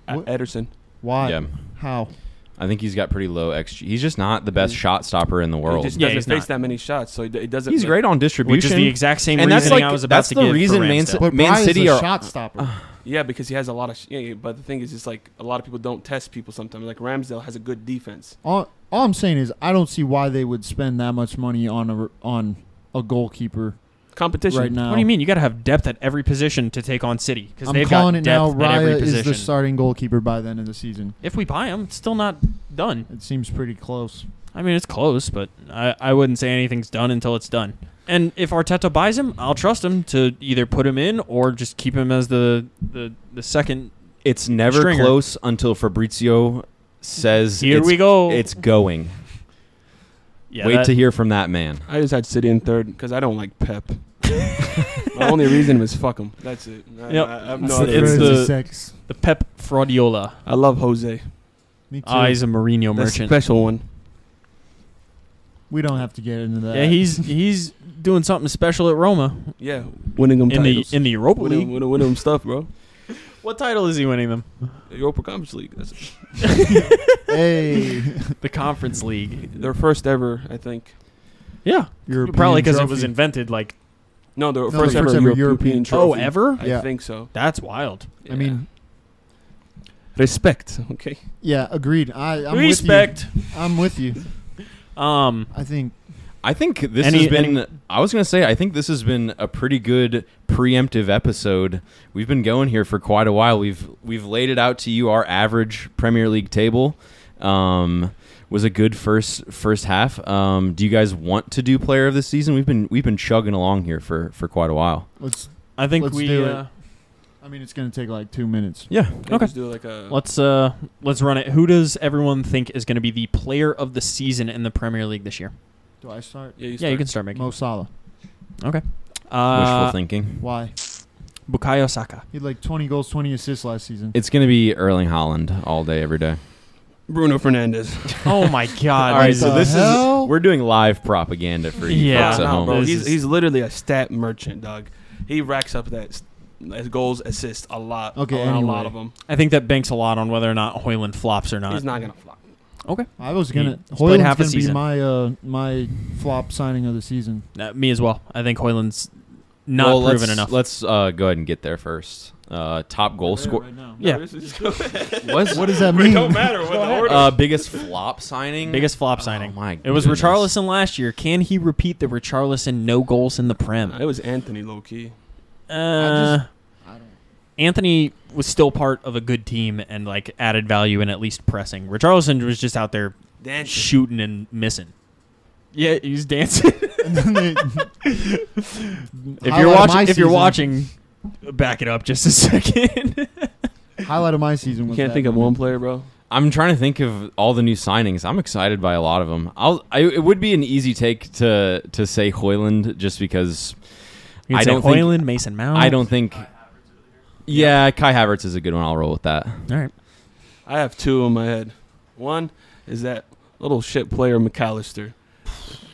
What? Ederson. Why? Yeah. How? I think he's got pretty low XG. He's just not the best shot stopper in the world. He just Yeah, doesn't he's face not. that many shots, so it doesn't. He's great on distribution, Which is the exact same and that's reasoning like I was about that's to the give reason for Man, Ramsdale. But Man Brian's City a are shot stopper. Yeah, because he has a lot of. But the thing is, it's like a lot of people don't test people sometimes. Like Ramsdale has a good defense. All I'm saying is I don't see why they would spend that much money on a goalkeeper Competition. right now. What do you mean? You got to have depth at every position to take on City because I'm they've calling got it now. depth at every Raya is position. the starting goalkeeper by the end of the season. If we buy him, it's still not done. It seems pretty close. I mean, it's close, but I wouldn't say anything's done until it's done. And if Arteta buys him, I'll trust him to either put him in or just keep him as the second. It's never Stringer. close until Fabrizio says Here we go. It's going. Yeah, Wait to hear from that man. I just had City in third because I don't like Pep. My only reason was fuck him. That's it. Yep. I have It's no the- other it's reason. the- sex. the Pep Fraudiola. I love Jose. Me too. He's a Mourinho The merchant. special one. We don't have to get into that. Yeah, he's doing something special at Roma Yeah, winning them in the titles. in the Europa League. winning them stuff, bro. What title is he winning them? Europa Conference League. That's Hey, The Conference League. their first ever, I think. Yeah, European probably because it was trophy. invented. Like, No, the No, first the ever first ever European European trophy. oh, ever? I Yeah. think so. That's wild. I mean, respect. Okay. yeah, agreed. I'm Respect. With you. I'm with you. I think I think this Any- has been. any- I was gonna say. I think this has been a pretty good preemptive episode. We've been going here for quite a while. We've laid it out to you. Our average Premier League table was a good first half. Do you guys want to do Player of the Season? We've been chugging along here for quite a while. I think Let's we do it. I mean, it's going to take like 2 minutes. Yeah. Okay. Just do like a. let's run it. Who does everyone think is going to be the Player of the Season in the Premier League this year? Do I start? Yeah, Yeah, you can start making. Mo Salah. Okay. Wishful thinking. Why? Bukayo Saka. He had like 20 goals, 20 assists last season. It's gonna be Erling Haaland all day, every day. Bruno Fernandez. Oh my God! All right, What so the this hell? is we're doing live propaganda for you Yeah. folks at No, home. bro, This he's is- he's literally a stat merchant, dog. He racks up that goals, assists a lot. Okay, a anyway. lot of them. I think that banks a lot on whether or not Hoyland flops or not. He's not gonna flop. Okay. I was going to. played half a Hoyland's going to be season. my flop signing of the season. Me as well. I think Hoyland's not Well, proven enough. Let's go ahead and get there first. Top goal score. Right now. Yeah. This is- What does that It mean? don't matter what the order. Biggest flop signing. Biggest flop Oh signing. my It was goodness. Richarlison last year. Can he repeat the Richarlison no goals in the Prem? It was Anthony low key. I don't. Anthony was still part of a good team and like added value in at least pressing. Richarlison was just out there Dancing. shooting and missing. Yeah, he's dancing. And then they- If you're watching, back it up just a second. highlight of my season You was can't that think of moment. one player, bro. I'm trying to think of all the new signings. I'm excited by a lot of them. It would be an easy take to say Hoyland just because You'd I say don't think- Hoyland, Mason Mount. I don't think. Yeah, Kai Havertz is a good one. I'll roll with that. All right. I have two in my head. One is that little shit player McAllister.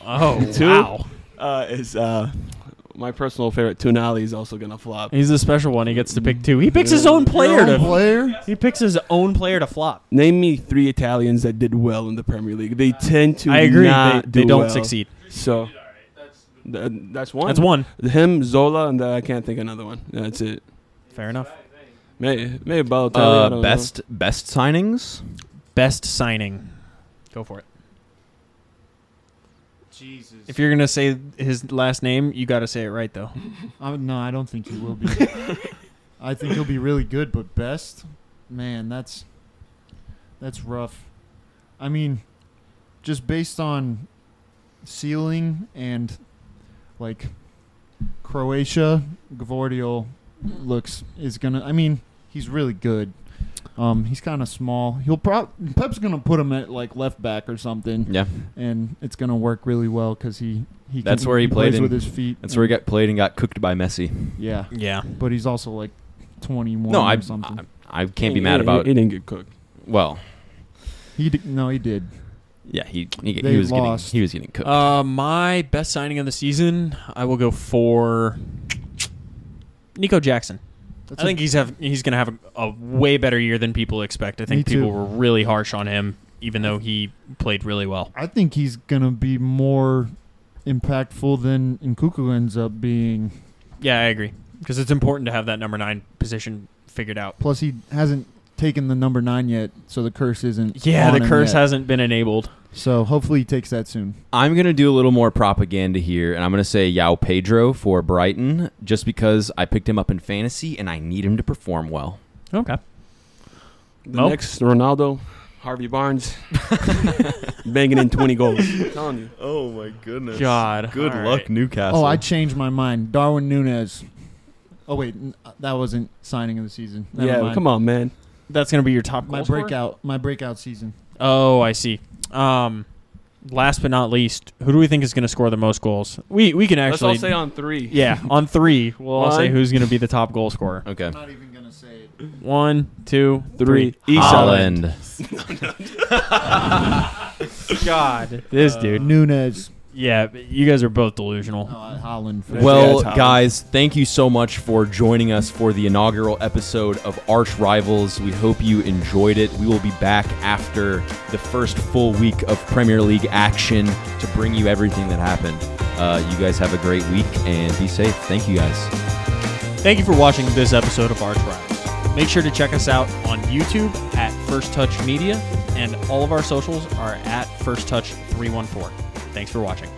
Oh, Two? wow. Is my personal favorite. Tonali is also gonna flop. He's the special one. He gets to pick two. He picks his own player Your own to. player? He picks his own player to flop. Name me three Italians that did well in the Premier League. They tend to. I agree. Not They do don't well. succeed. So that's one. That's one. Him, Zola, and I can't think of another one. That's it. Fair enough. Maybe Balotelli. I don't know. Best signings. Best signing. Go for it. Jesus. If you're gonna say his last name, you got to say it right though. No, I don't think he will be. I think he'll be really good, but best, man, that's rough. I mean, just based on ceiling and like Croatia, Gvardiol is gonna. I mean, he's really good. He's kind of small. Pep's gonna put him at like left back or something. Yeah, And it's gonna work really well because he That's where he played plays in- with his feet. that's where he got played and got cooked by Messi. Yeah, Yeah. but he's also like 21 No, or something. I can't be mad about. He didn't get cooked. Well, He did. yeah, he They was lost. getting cooked. My best signing of the season, I will go for Nico Jackson. That's I think he's gonna have a way better year than people expect. I think Me too. people were really harsh on him even though he played really well. I think he's going to be more impactful than Nkuku ends up being. Yeah, I agree. Because it's important to have that number 9 position figured out. Plus, he hasn't taken the number 9 yet, so the curse isn't. Yeah, on the him curse yet. hasn't been enabled. So hopefully he takes that soon. I'm going to do a little more propaganda here, and I'm going to say Yao Pedro for Brighton, just because I picked him up in fantasy, and I need him to perform well. Okay. The next Ronaldo, Harvey Barnes, banging in 20 goals. I'm telling you. Oh, my goodness. God. Good All luck, right. Newcastle. Oh, I changed my mind. Darwin Núñez. Oh, wait. That wasn't signing of the season. Never mind. Come on, man. That's going to be your top My goal scorer? breakout season. Oh, I see. Last but not least, who do we think is going to score the most goals? We can Let's actually all say on 3. Yeah, on 3. We'll all say One. who's going to be the top goal scorer. Okay. I'm not even going to say it. 1, 2, 3. Holland. God, this dude. Núñez. Yeah, you guys are both delusional. Holland. Well, Tom. guys, thank you so much for joining us for the inaugural episode of Arch Rivals. We hope you enjoyed it. We will be back after the first full week of Premier League action to bring you everything that happened. You guys have a great week and be safe. Thank you, guys. Thank you for watching this episode of Arch Rivals. Make sure to check us out on YouTube at First Touch Media, and all of our socials are at First Touch 314. Thanks for watching.